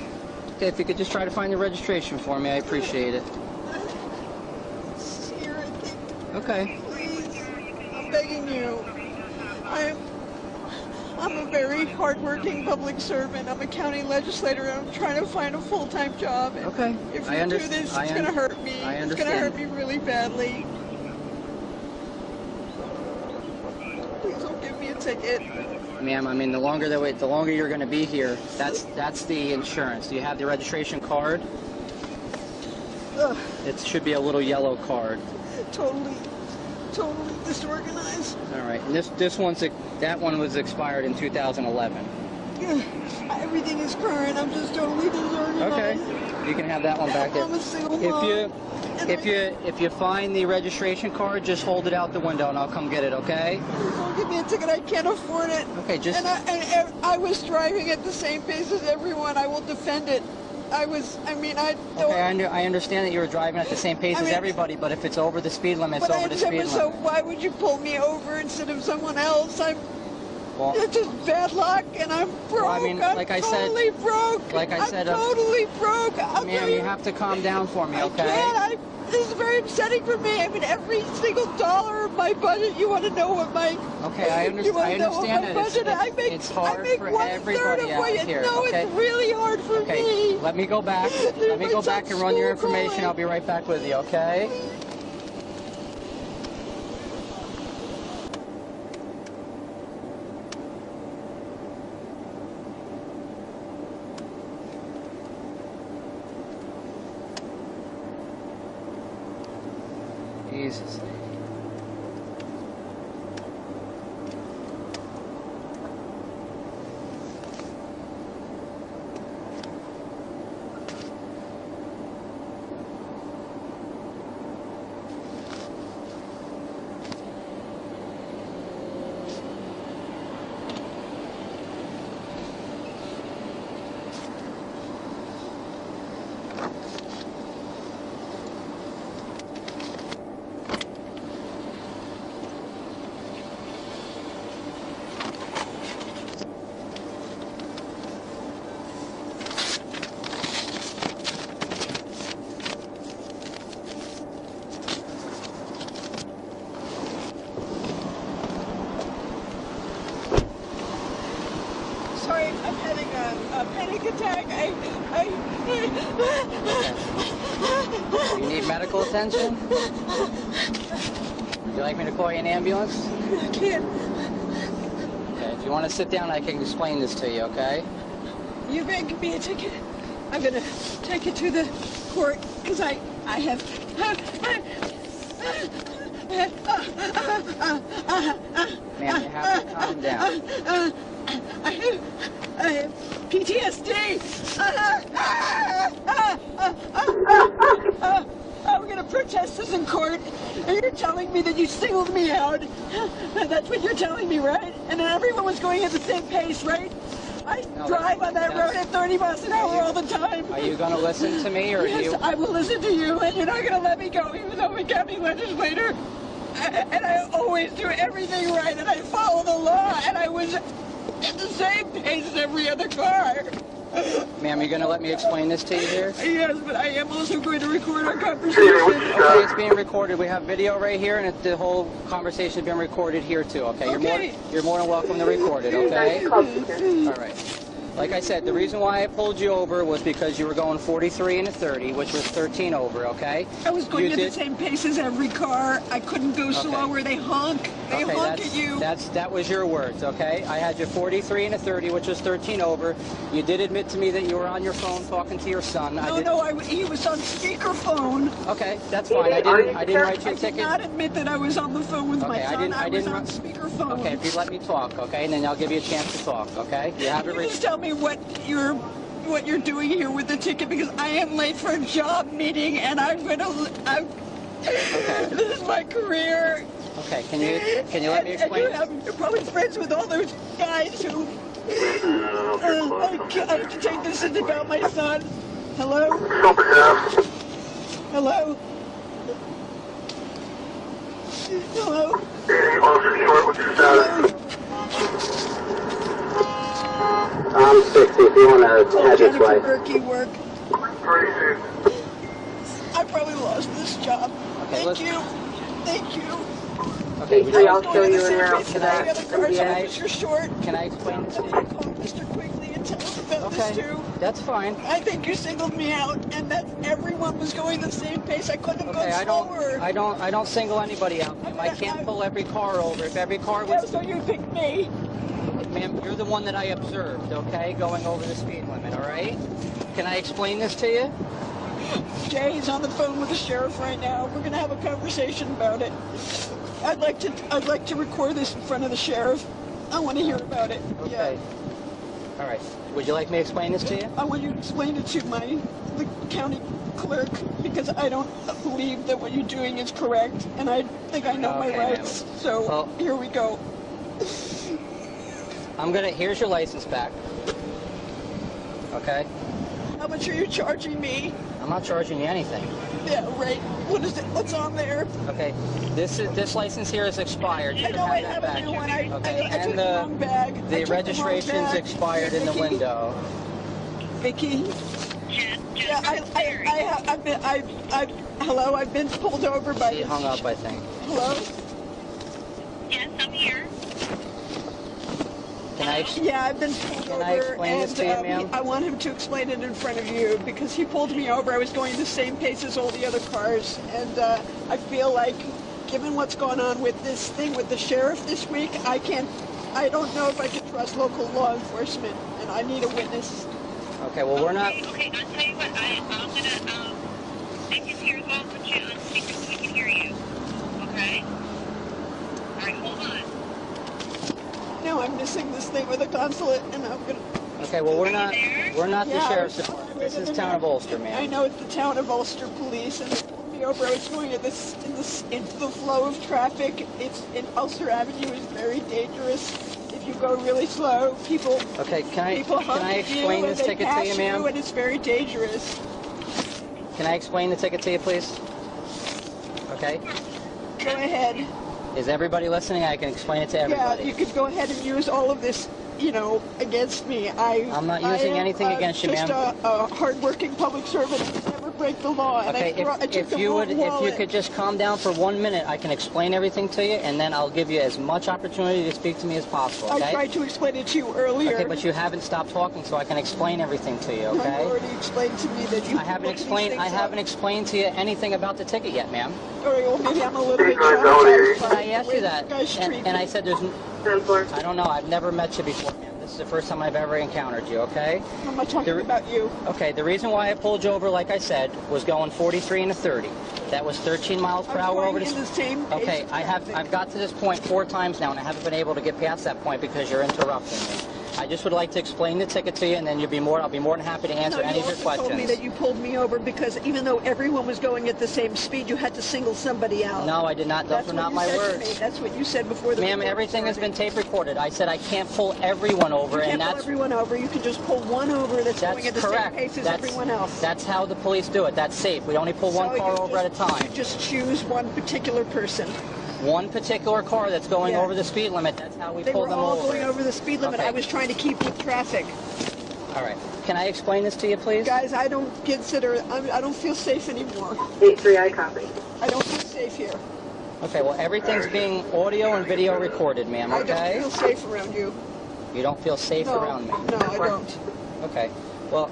Okay, if you could just try to find the registration for me, I appreciate it.
It's here, I think.
Okay.
Please. I'm begging you. I'm a very hardworking public servant. I'm a county legislator, and I'm trying to find a full-time job. And
okay.
If you do this, it's going to hurt me.
I understand.
It's going to hurt me really badly. Please don't give me a ticket.
Ma'am, I mean, the longer you're going to be here, that's the insurance. Do you have the registration card?
Ugh.
It should be a little yellow card.
Totally disorganized.
All right, and that one was expired in 2011.
Everything is current. I'm just totally disorganized.
Okay, you can have that one back there.
I'm a single mom.
If you find the registration card, just hold it out the window and I'll come get it. Okay?
Please don't give me a ticket. I can't afford it.
Okay, just.
And I was driving at the same pace as everyone. I will defend it. I
understand that you were driving at the same pace as everybody, but if it's over the speed limit, it's over the speed limit.
So why would you pull me over instead of someone else? It's just bad luck, and I'm broke.
Well, I mean, like I said,
totally broke.
Like I said,
I'm totally broke.
Ma'am, you have to calm down for me, okay?
I can't. This is very upsetting for me. I mean, every single dollar of my budget. You want to know what my?
Okay, I understand that it's hard for everybody out here.
No,
okay?
It's really hard for me.
Let me go back. Let me go back and run your information. I'll be right back with you. Okay? Jesus.
Sorry, I'm having a panic attack.
You need medical attention? Would you like me to call you an ambulance?
I can't.
Okay, if you want to sit down, I can explain this to you, okay?
You better give me a ticket. I'm gonna take you to the court because I have.
Ma'am, you have to calm down.
I have PTSD. I'm gonna protest this in court, and you're telling me that you singled me out. That's what you're telling me, right? And then everyone was going at the same pace, right? I drive on that road at 30 miles an hour all the time.
Are you going to listen to me, or
yes,
do you?
I will listen to you, and you're not going to let me go, even though I'm a county legislator. And I always do everything right, and I follow the law, and I was at the same pace as every other car.
Ma'am, you're going to let me explain this to you here?
Yes, but I am also going to record our conversation.
Okay, it's being recorded. We have video right here, and the whole conversation is being recorded here too. Okay, you're more than welcome to record it. Okay. All right. Like I said, the reason why I pulled you over was because you were going 43 and a 30, which was 13 over. Okay.
I was going at the same pace as every car. I couldn't go slower. They honk. They honk at you.
That was your words. Okay. I had you 43 and a 30, which was 13 over. You did admit to me that you were on your phone talking to your son.
He was on speakerphone.
Okay, that's fine. I didn't write you a ticket.
I did not admit that I was on the phone with my son. I was on speakerphone.
Okay, if you let me talk, okay, and then I'll give you a chance to talk, okay? You have
Can you just tell me what you're doing here with the ticket, because I am late for a job meeting and this is my career.
Okay, can you let me explain?
You're probably friends with all those guys who I have to take this about my son. Hello? Hello? Hello?
I'm 60 if you want to head this way.
Berkey work. I probably lost this job.
Okay,
Thank you. Thank you.
Okay,
I'll show you in route to that. You're short.
Can I explain this to you?
Call Mr. Quigley and tell him about this too.
That's fine.
I think you singled me out, and that everyone was going the same pace. I couldn't have gone slower.
I don't single anybody out. I can't pull every car over. If every car was...
So you picked me.
Ma'am, you're the one that I observed, okay? Going over the speed limit, all right? Can I explain this to you?
Jay's on the phone with the sheriff right now. We're gonna have a conversation about it. I'd like to record this in front of the sheriff. I want to hear about it.
Okay. All right. Would you like me to explain this to you?
I want you to explain it to the county clerk, because I don't believe that what you're doing is correct, and I think I know my rights. So here we go.
Here's your license back. Okay?
How much are you charging me?
I'm not charging you anything.
Yeah, right. What is it? What's on there?
Okay. This license here is expired. You
I know I have a new one. I took the wrong bag.
The registration's expired in the window.
Vicky? Yeah, hello, I've been pulled over by...
She hung up, I think.
Hello?
Yes, I'm here.
Yeah, I've been pulled over,
I explain this to you, ma'am?
I want him to explain it in front of you, because he pulled me over. I was going the same pace as all the other cars, and I feel like, given what's going on with this thing with the sheriff this week, I don't know if I can trust local law enforcement, and I need a witness.
Okay, well, we're not...
Okay, I'll tell you what, I'm gonna, I can hear as well, put you on speaker so we can hear you. Okay? Alright, hold on.
No, I'm missing this thing with the consulate, and I'm gonna...
Okay, well, we're not the sheriff's department. This is Town of Ulster, ma'am.
I know it's the Town of Ulster Police, and they pulled me over. I was going into the flow of traffic. Ulster Avenue is very dangerous. If you go really slow, people...
Okay, can I explain this ticket to you, ma'am?
And it's very dangerous.
Can I explain the ticket to you, please? Okay?
Go ahead.
Is everybody listening? I can explain it to everybody.
Yeah, you could go ahead and use all of this, against me. I'm
not using anything against you, ma'am.
I'm just a hard-working public servant who never break the law. And
okay, if you could just calm down for 1 minute, I can explain everything to you, and then I'll give you as much opportunity to speak to me as possible. Okay?
I tried to explain it to you earlier.
Okay, but you haven't stopped talking, so I can explain everything to you. Okay?
You already explained to me that you.
I haven't explained to you anything about the ticket yet, ma'am.
All right, well, maybe I'm a little bit traumatized.
But I asked you that, and I said I don't know. I've never met you before, ma'am. This is the first time I've ever encountered you, okay?
I'm not talking about you.
Okay, the reason why I pulled you over, like I said, was going 43 and a 30. That was 13 miles per hour over the
same pace.
Okay, I've got to this point 4 times now, and I haven't been able to get past that point because you're interrupting me. I just would like to explain the ticket to you, and then I'll be more than happy to answer any of your questions.
You told me that you pulled me over because even though everyone was going at the same speed, you had to single somebody out.
No, I did not. Those were not my words.
That's what you said before the
Ma'am, everything has been tape recorded. I said I can't pull everyone over,
and that's... You can't pull everyone over. You can just pull one over that's going at the same pace as everyone else.
That's how the police do it. That's safe. We only pull one car over at a time.
You just choose one particular person.
one particular car that's going
Yeah.
over the speed limit. That's how we
They
pulled
were
them
all
over.
going over the speed limit.
Okay.
I was trying to keep with traffic.
All right. Can I explain this to you, please?
Guys, I don't consider, I don't feel safe anymore.
8-3, I copy.
I don't feel safe here.
Okay, well, everything's being audio and video recorded, ma'am,
I
okay?
don't feel safe around you.
You don't feel safe
No,
around me?
no, I don't.
Okay. Well,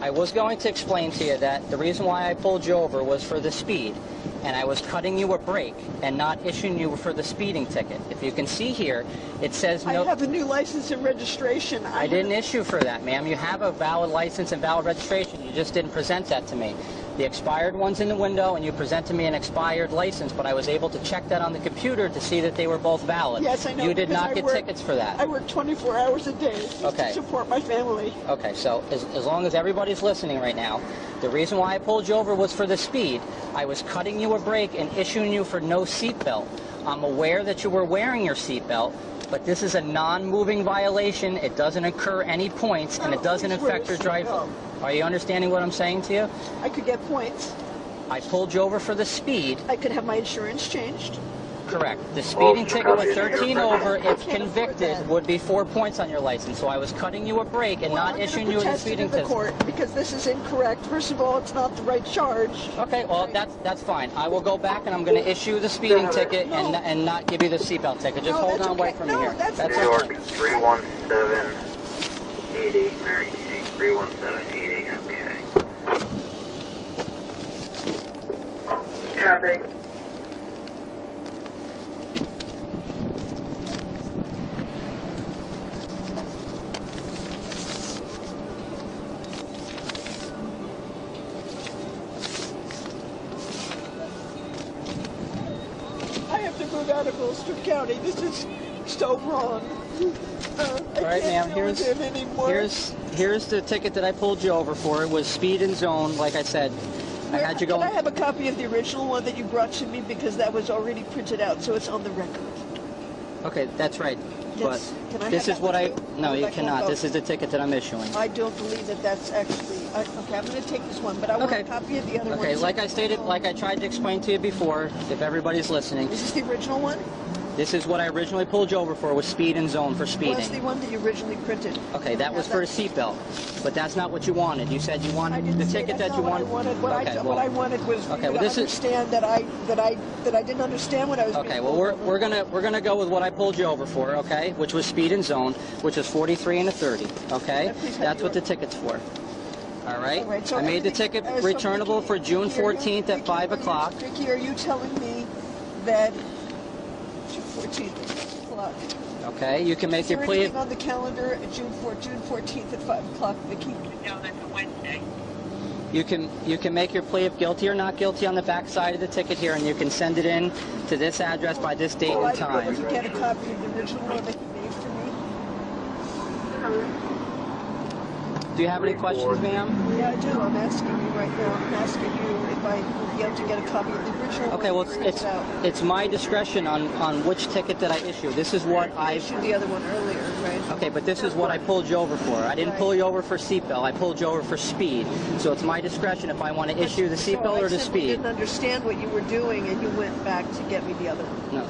I was going to explain to you that the reason why I pulled you over was for the speed, and I was cutting you a break and not issuing you for the speeding ticket. If you can see here, it says no.
I have a new license and registration.
I didn't issue for that, ma'am. You have a valid license and valid registration. You just didn't present that to me. The expired one's in the window, and you presented me an expired license, but I was able to check that on the computer to see that they were both valid.
Yes, I know.
You did
because
not
I
get
work-
tickets for that.
I work 24 hours a day just
Okay.
to support my family.
Okay, so as long as everybody's listening right now, the reason why I pulled you over was for the speed. I was cutting you a break and issuing you for no seatbelt. I'm aware that you were wearing your seatbelt, but this is a non-moving violation. It doesn't incur any points, and it doesn't
please wear
affect your
a
driving.
seatbelt.
Are you understanding what I'm saying to you?
I could get points.
I pulled you over for the speed.
I could have my insurance changed.
Correct. The speeding ticket with 13 over, if convicted, would be 4 points on your license. So I was cutting you a break and not issuing you a speeding
the
ticket.
court because this is incorrect. First of all, it's not the right charge.
Okay, well that's fine. I will go back and I'm going to issue the speeding ticket and not give you the seatbelt ticket. Just
No,
hold
that's
on, wait
okay.
for
No,
me here.
that's
That's
New York
okay.
31780, Mary Kay, 31780, okay.
Copy.
I have to move out of Ulster County. This is so wrong.
All right, ma'am. Here's the ticket that I pulled you over for. It was speed and zone, like I said. I had you
Can
going.
I have a copy of the original one that you brought to me because that was already printed out, so it's on the record.
Okay, that's right.
Yes.
But
Can I
this
have
is
that
what I.
too?
No, you
That can't
cannot.
go.
This is the ticket that I'm issuing.
I don't believe that that's actually. Okay, I'm going to take this one, but I want a copy of the other one.
Okay, like I stated, like I tried to explain to you before, if everybody's listening.
Is this the original one?
This is what I originally pulled you over for, was speed and zone for speeding.
What's the one that you originally printed?
Okay, that was for a seatbelt, but that's not what you wanted. You said you wanted the ticket that you wanted.
What
Okay,
what I wanted was for
okay,
you
well,
to
this is-
understand that I didn't understand what I was.
Okay,
being
well
told.
we're gonna go with what I pulled you over for, okay? Which was speed and zone, which is 43 and a 30, okay? That's what the ticket's for. All right.
All right, so
I made the
everything-
ticket
so
returnable for June 14th at 5 o'clock.
Vicky, are you telling me that June 14th o'clock?
Okay, you can make
Is
your
there
plea.
anything on the calendar at June 14th at 5 o'clock, Vicky?
No, that's a Wednesday.
You can make your plea of guilty or not guilty on the back side of the ticket here, and you can send it in to this address by this date
Well,
and
I'd be able
time.
to get a copy of the original one that you made for me.
Do you have any questions, ma'am?
Yeah, I do. I'm asking you right now. I'm asking you if I would be able to get a copy of the original
Okay,
one.
well,
that you printed out.
it's my discretion on which ticket that I issue. This is what
I
I.
issued the other one earlier, right?
Okay, but this is what I pulled you over for. I didn't pull you over for seatbelt. I pulled you over for speed. So it's my discretion if I want to issue the seatbelt or the
I
speed.
didn't understand what you were doing, and you went back to get me the other one.
No.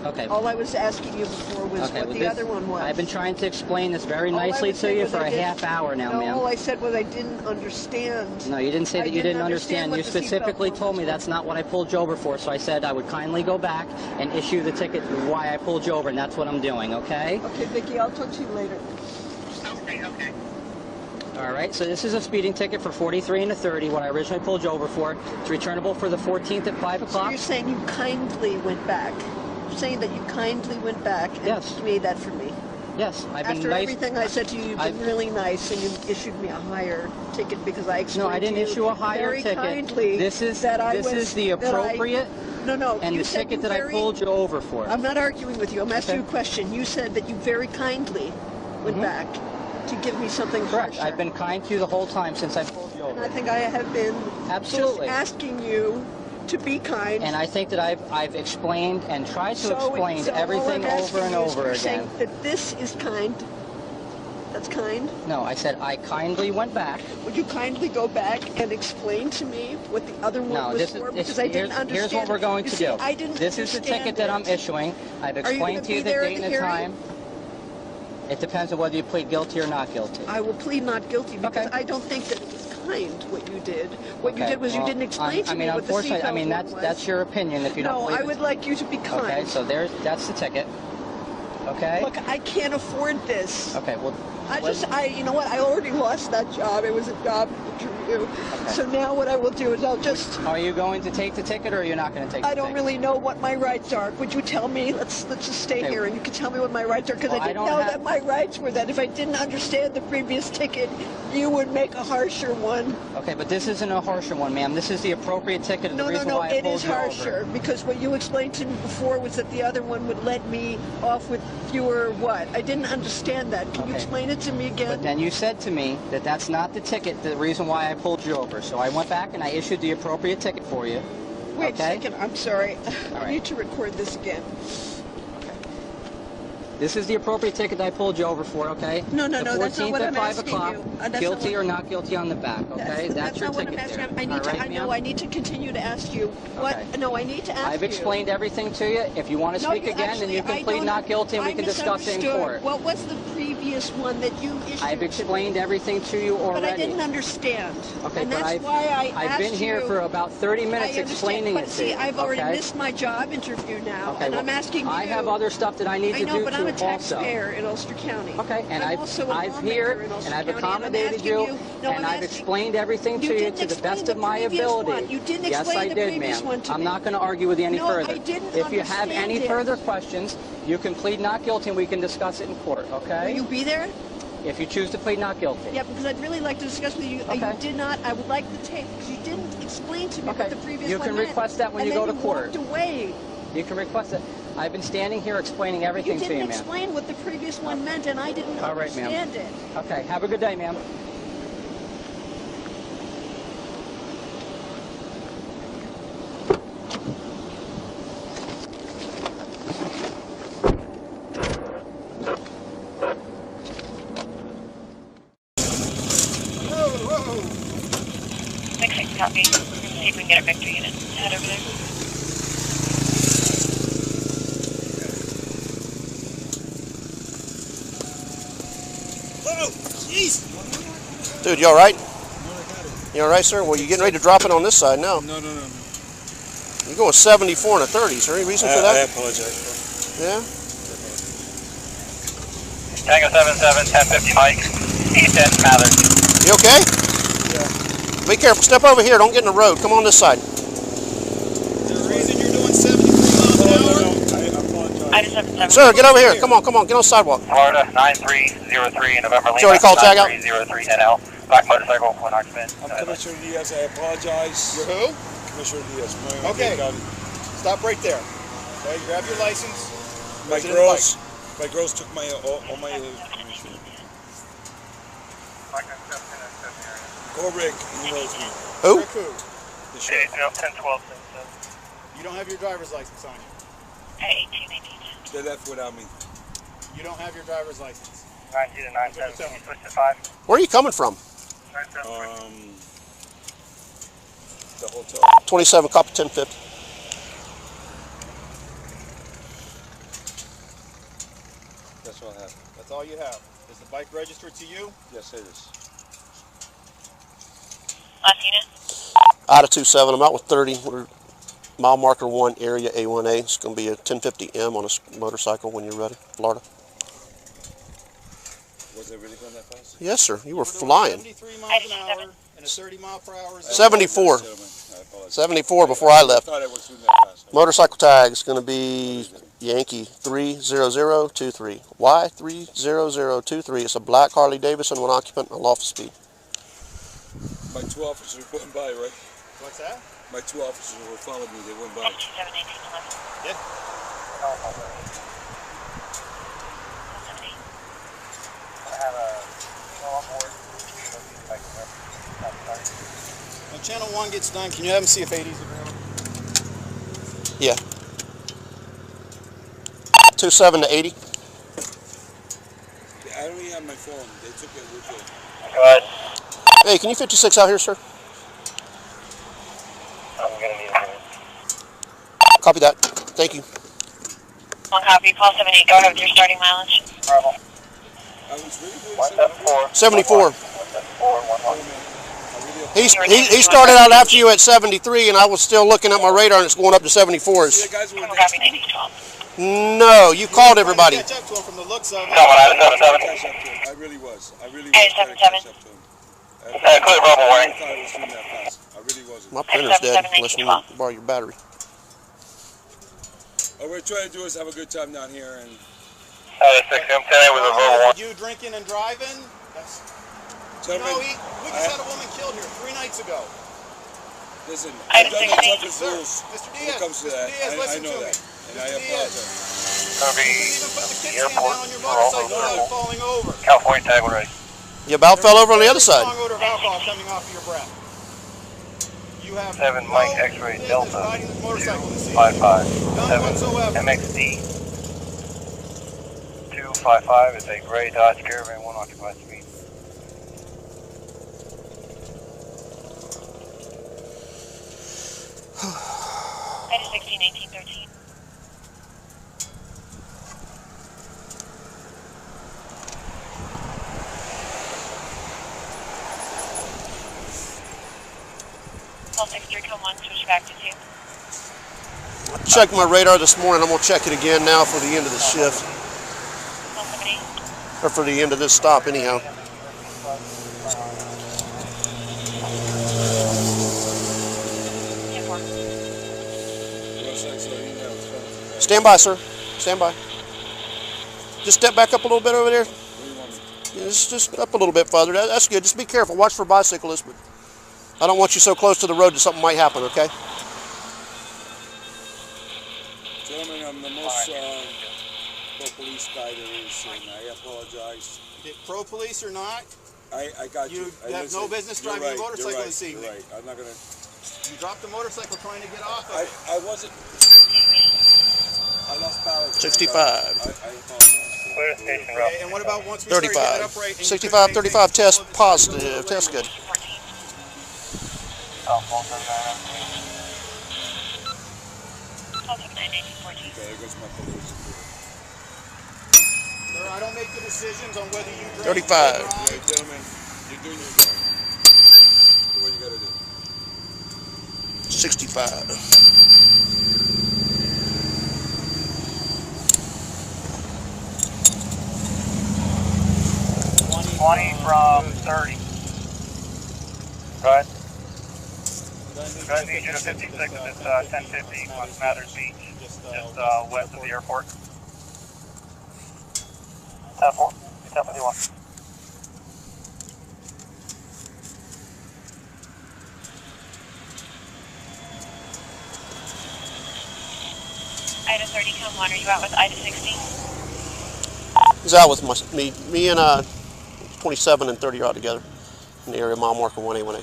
Okay.
All I was asking you before was
Okay,
what
well,
the
this-
other one was.
I've been trying to explain this very
All I
nicely
was
to
saying
you
was
for
I
a
didn't-
half hour now,
no,
ma'am.
all I said was I didn't understand.
No, you didn't say
I
that you didn't understand.
what
You
the seatbelt
specifically
one
told me
was.
that's not what I pulled you over for. So I said I would kindly go back and issue the ticket why I pulled you over, and that's what I'm doing, okay?
Okay, Vicky, I'll talk to you later.
Okay.
All right, so this is a speeding ticket for 43 and a 30, what I originally pulled you over for. It's returnable for the 14th at 5
So
o'clock.
you're saying you kindly went back. You're saying that you kindly went back and made that for me.
Yes, I've been
After
nice.
everything I said to you, you've been really nice, and you issued me a higher ticket because I explained
No, I didn't
to you
issue a higher
very
ticket.
kindly
This is
that I
this
was,
is the
that I-
appropriate
No,
and
you
the
said
ticket
you
that I
very-
pulled you over for.
I'm not arguing with you. I'm asking
Okay.
you a question. You said that you very kindly went back to give me something
Correct.
harsher.
I've been kind to you the whole time since I pulled you
And
over.
I think I have been
Absolutely.
just asking you to be kind.
And I think that I've explained and tried to explain
so all
everything
I'm asking
over and
you is
over
you're
again.
saying that this is kind. that's kind?
No, I said I kindly went back.
Would you kindly go back and explain to me what the other one was for? Because I didn't understand.
Here's what we're going to do.
I didn't
This is the ticket that I'm issuing. I've explained to you the date and the time. It depends on whether you plead guilty or not guilty.
I will plead not guilty because I don't think that it was kind what you did. What you did was you didn't explain to me what the seatbelt was.
That's your opinion if you don't believe
No, I would like you to be kind.
Okay, so that's the ticket. Okay?
Look, I can't afford this.
Okay, well...
you know what, I already lost that job. It was a job interview.
Okay.
So now what I will do is I'll just...
Are you going to take the ticket or are you not going to take the ticket?
I don't really know what my rights are. Would you tell me? Let's just stay here and you can tell me what my rights are because I didn't know that my rights were that if I didn't understand the previous ticket, you would make a harsher one.
Okay, but this isn't a harsher one, ma'am. This is the appropriate ticket and the reason why I pulled you over.
No, it is harsher because what you explained to me before was that the other one would let me off with fewer what? I didn't understand that. Can you explain it to me again?
But then you said to me that that's not the ticket, the reason why I pulled you over. So I went back and I issued the appropriate ticket for you.
Wait a second. I'm sorry. I need to record this again.
This is the appropriate ticket I pulled you over for, okay?
No,
the
that's not what I'm asking you.
5 o'clock, guilty or not guilty on the back, okay? That's your ticket there.
I need to continue to ask you. What?
Okay.
No, I need to ask you.
I've explained everything to you. If you want to speak again, then you can plead not guilty and we can discuss it in court.
What was the previous one that you issued?
I've explained everything to you already.
But I didn't understand.
Okay,
and
but
that's why I asked
I've been here for about 30 minutes explaining it to you.
I've already missed my job interview now,
okay,
and I'm asking you.
I have other stuff that I need to do
but I'm a
also.
taxpayer in Ulster County.
Okay, and
I've
here and I've accommodated you, and I've explained everything to you to the best of my ability.
You didn't
yes,
explain
I
the
did,
previous
ma'am.
one to me.
I'm not going to argue with you any further.
I didn't
if you have any
understand
further questions, you can plead not guilty and we can discuss it in court, okay?
Will you be there?
If you choose to plead not guilty.
Yeah, because I'd really like to discuss with you.
Okay.
You did not. I would like the tape because you didn't explain to me what the previous one meant.
You can request that when you go to court.
And then you walked away.
You can request it. I've been standing here explaining everything to you, ma'am.
You didn't explain what the previous one meant, and I didn't understand it.
Okay, have a good day, ma'am.
Copy. See if we can get a Vector unit. Head over there.
Oh, jeez!
Dude, you all right? You all right, sir? Well, you're getting ready to drop it on this side now.
No.
You're going 74 and a 30. Is there any reason for that?
I apologize.
Yeah?
Tango 77, 1050 Mike. 810 Mathers.
You okay? Yeah. Be careful. Step over here. Don't get in the road. Come on this side.
Is there a reason you're doing 73 miles an hour? No, I apologize.
Sir, get over here. Come on. Get on the sidewalk.
Florida 9303 November Lima.
Somebody call tag out.
9303 NL. Black motorcycle, one occupant.
I'm Commissioner Diaz. I apologize.
You're who?
Commissioner Diaz.
Okay. Stop right there. Okay, grab your license.
My girls took my all my information. Go Rick, he knows me.
Who?
Rick who?
The sheriff.
1012.
You don't have your driver's license on you.
At 1818.
They left without me.
You don't have your driver's license.
92 to 97. Switch to 5.
Where are you coming from?
The hotel.
27, copy 1050.
That's all I have.
That's all you have. Is the bike registered to you?
Yes, it is.
Out of 27, I'm out with 30. We're mile marker 1, area A1A. It's going to be a 1050M on a motorcycle when you're ready, Florida.
Was it really going that fast?
Yes, sir. You were flying.
73 miles an hour and a 30 mile per hour.
74. 74 before I left. Motorcycle tag is going to be Yankee 30023. Y 30023. It's a black Harley Davidson, one occupant, a lawful speed.
My 2 officers went by, right?
What's that?
My 2 officers were following me. They went by.
Yeah. When channel 1 gets done, can you have them see if 80's available?
Yeah. 27 to 80.
I don't even have my phone. They took it with it.
Go ahead.
Hey, can you 56 out here, sir?
I'm gonna need a minute.
Copy that. Thank you.
One copy, Paul 78. Go ahead with your starting mileage.
Bravo.
I was really doing
174.
74.
174.
He started out after you at 73, and I was still looking at my radar, and it's going up to 74s. No, you called everybody.
Catch up to him from the looks of it.
Someone out of 77.
I really was. I really was.
877.
Clear Bravo warning.
I thought it was doing that fast. I really wasn't.
My printer's dead, unless you want to borrow your battery.
All we're trying to do is have a good time down here, and
6 I'm 10 with a verbal warning.
You drinking and driving? You know, we just had a woman killed here 3 nights ago.
listen,
Item
I've done the
16.
toughest rules when it comes to that. I know that, and I apologize.
Gonna be the airport for all those people.
Falling over.
California tag ready.
You about fell over on the other side.
Strong odor of alcohol coming off of your breath. You have
7 Mike X-ray Delta
riding this motorcycle this evening.
55
None
7
whatsoever.
MXD 255 is a gray Dodge Caravan 1 occupied speed.
Item 16, 18, 13. Call 6321, switch back to 2.
I checked my radar this morning. I'm going to check it again now for the end of the shift.
Call 78.
Or for the end of this stop, anyhow. Stand by, sir. Stand by. Just step back up a little bit over there. Yeah, just up a little bit further. That's good. Just be careful. Watch for bicyclists, but I don't want you so close to the road that something might happen, okay?
Gentlemen, I'm the most pro-police guy there is, and I apologize.
Pro-police or not,
I got you.
you have no business driving a motorcycle
right,
this evening.
You're right. I'm not gonna.
You dropped the motorcycle trying to get off of it.
I wasn't. I lost balance.
65.
I apologize.
Clear station route.
And what about once we start getting
35.
upright? and you
65,
couldn't make
35,
things
test
slow, this
positive.
is
Test good.
Call 479.
Call 69, 18, 14.
Okay, there goes my police.
Sir, I don't make the decisions on whether you drink
35.
or drive.
Hey, gentlemen, you're doing your job. Do what you gotta do.
65.
From 30. Go ahead. I need you to 56. It's 1050 West Mathers Beach, just west of the airport. 10-4. 1051.
Item 30, come on. Are you out with item 16?
He's out with me and 27 and 30 are out together in the area mile marker 1A, 1A.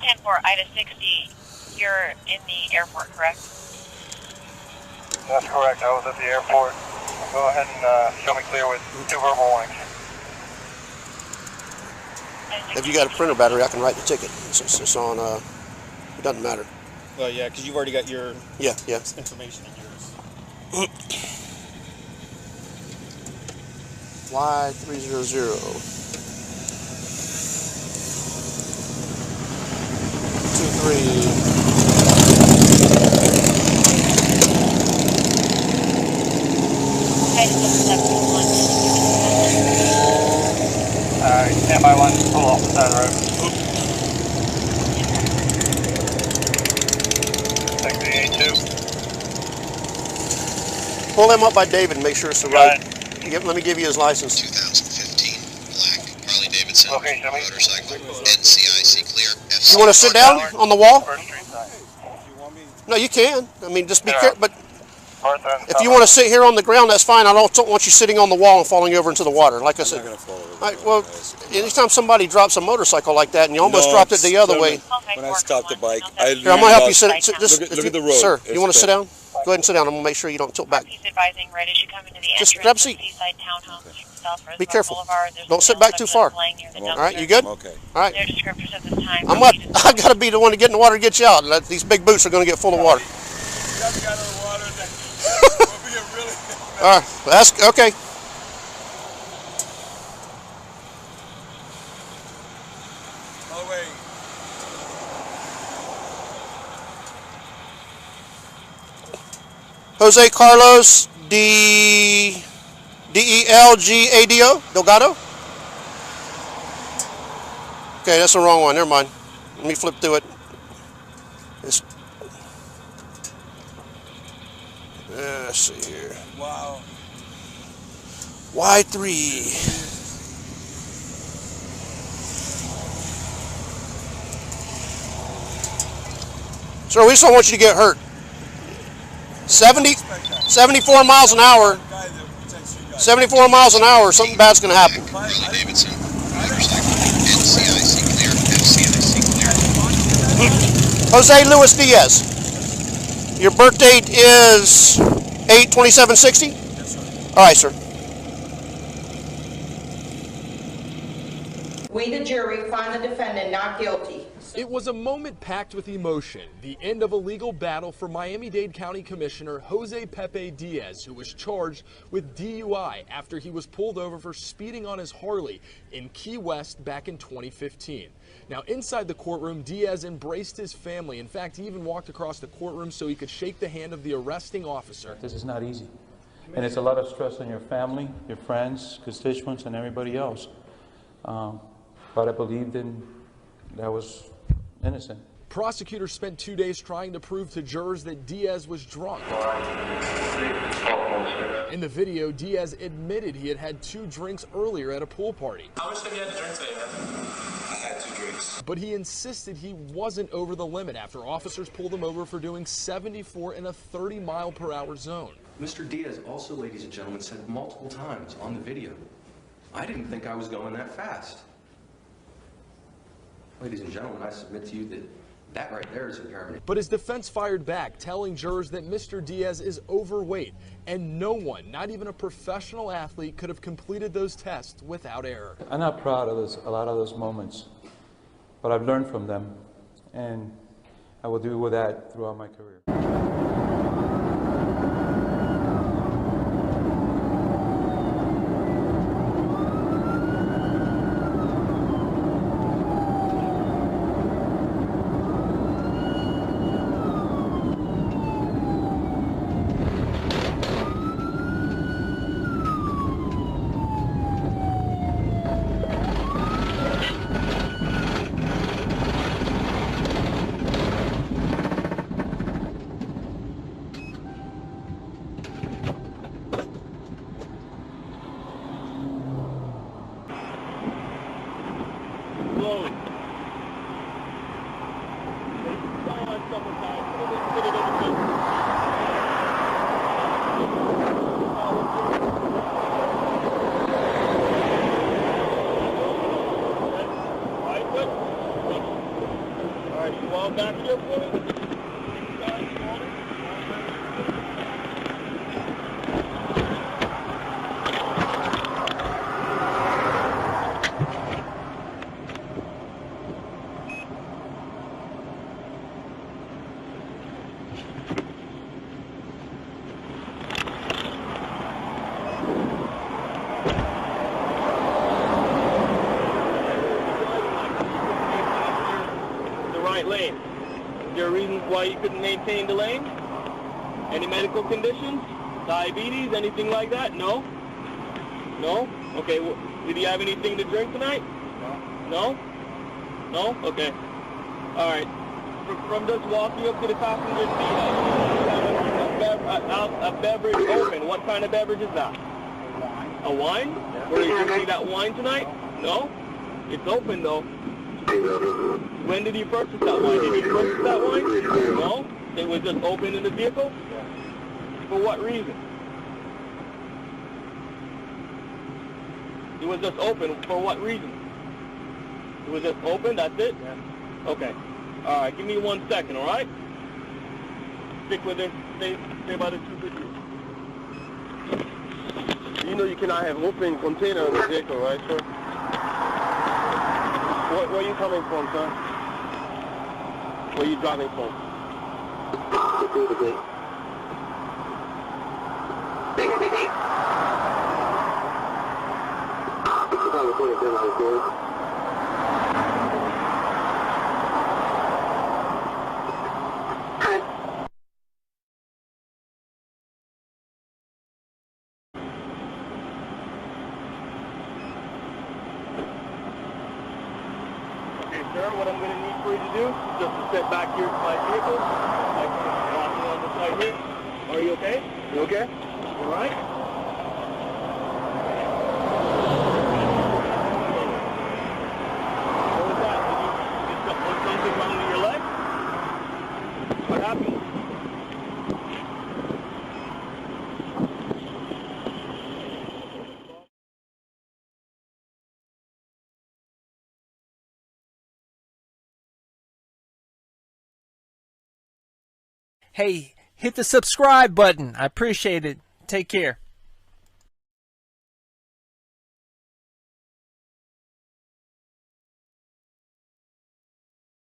10-4, item 60. You're in the airport, correct?
That's correct. I was at the airport. Go ahead and show me clear with 2 verbal warnings.
If you got a printer battery, I can write the ticket. It's on, it doesn't matter.
Well, yeah, because you've already got your
information
in yours.
Y300. 23.
Alright, stand by 1, pull off the side of the road. 682.
Pull him up by David and make sure it's the right. Let me give you his license.
2015 black Harley Davidson motorcycle, NCIC clear.
You want to sit down on the wall? No, you can. I mean, just be careful. But if you want to sit here on the ground, that's fine. I don't want you sitting on the wall and falling over into the water. Like I said, well, anytime somebody drops a motorcycle like that and you almost dropped it the other way.
When I stopped the bike,
Here, I'm gonna help you sit.
Look at the road.
Sir, you want to sit down? Go ahead and sit down. I'm going to make sure you don't tilt back.
He's advising right as you come into the
Just
entrance
grab a
of
seat.
Seaside Townhomes, South Roosevelt
Be careful.
Boulevard. There's
Don't
a
sit
wheel
back too far.
laying near the
All
dumpster.
right, you good?
Okay.
All right.
No descriptors at this time.
I got to be the one to get in the water and get you out. These big boots are going to get full of water. All right, that's okay.
Oh, wait.
Jose Carlos Delgado. Delgado? Okay, that's the wrong one. Never mind. Let me flip through it. Let's see here.
Wow.
Y3. Sir, we just don't want you to get hurt. 74 miles an hour. 74 miles an hour, something bad's going to happen.
Harley Davidson, motorcycle, NCIC clear, FCIC clear.
Jose Luis Diaz. Your birth date is 8/27/60?
Yes, sir.
All right, sir.
We, the jury, find the defendant not guilty.
It was a moment packed with emotion, the end of a legal battle for Miami-Dade County Commissioner Jose Pepe Diaz, who was charged with DUI after he was pulled over for speeding on his Harley in Key West back in 2015. Now, inside the courtroom, Diaz embraced his family. In fact, he even walked across the courtroom so he could shake the hand of the arresting officer.
This is not easy, and it's a lot of stress on your family, your friends, constituents, and everybody else. But I believed that was innocent.
Prosecutors spent 2 days trying to prove to jurors that Diaz was drunk. In the video, Diaz admitted he had had 2 drinks earlier at a pool party.
How much have you had to drink today, man? I had 2 drinks.
But he insisted he wasn't over the limit after officers pulled him over for doing 74 in a 30-mile-per-hour zone.
Mr. Diaz also, ladies and gentlemen, said multiple times on the video, I didn't think I was going that fast. Ladies and gentlemen, I submit to you that that right there is impairment.
But his defense fired back, telling jurors that Mr. Diaz is overweight, and no one, not even a professional athlete, could have completed those tests without error.
I'm not proud of a lot of those moments, but I've learned from them, and I will do with that throughout my career.
Lane. Is there a reason why you couldn't maintain the lane? Any medical conditions? Diabetes? Anything like that? No? No? Okay. Did you have anything to drink tonight? No. No? No? Okay. All right. From just walking up to the passenger seat, a beverage open. What kind of beverage is that? A wine? Yeah. Were you drinking that wine tonight? No? It's open though. When did you purchase that wine? Did you purchase that wine? No? It was just open in the vehicle? For what reason? It was just open. For what reason? It was just open? That's it? Yeah. Okay. All right. Give me 1 second, all right? Stick with it. Stay by the 250.
You know you cannot have open container in the vehicle, right, sir? Where are you coming from, sir? Where are you driving from?
Okay, sir, what I'm going to need for you to do is just to step back here to my vehicle. I can walk along the side here. Are you okay? You okay? All right. What was that? Was something wrong with your leg? What happened?
Hey, hit the subscribe button. I appreciate it. Take care.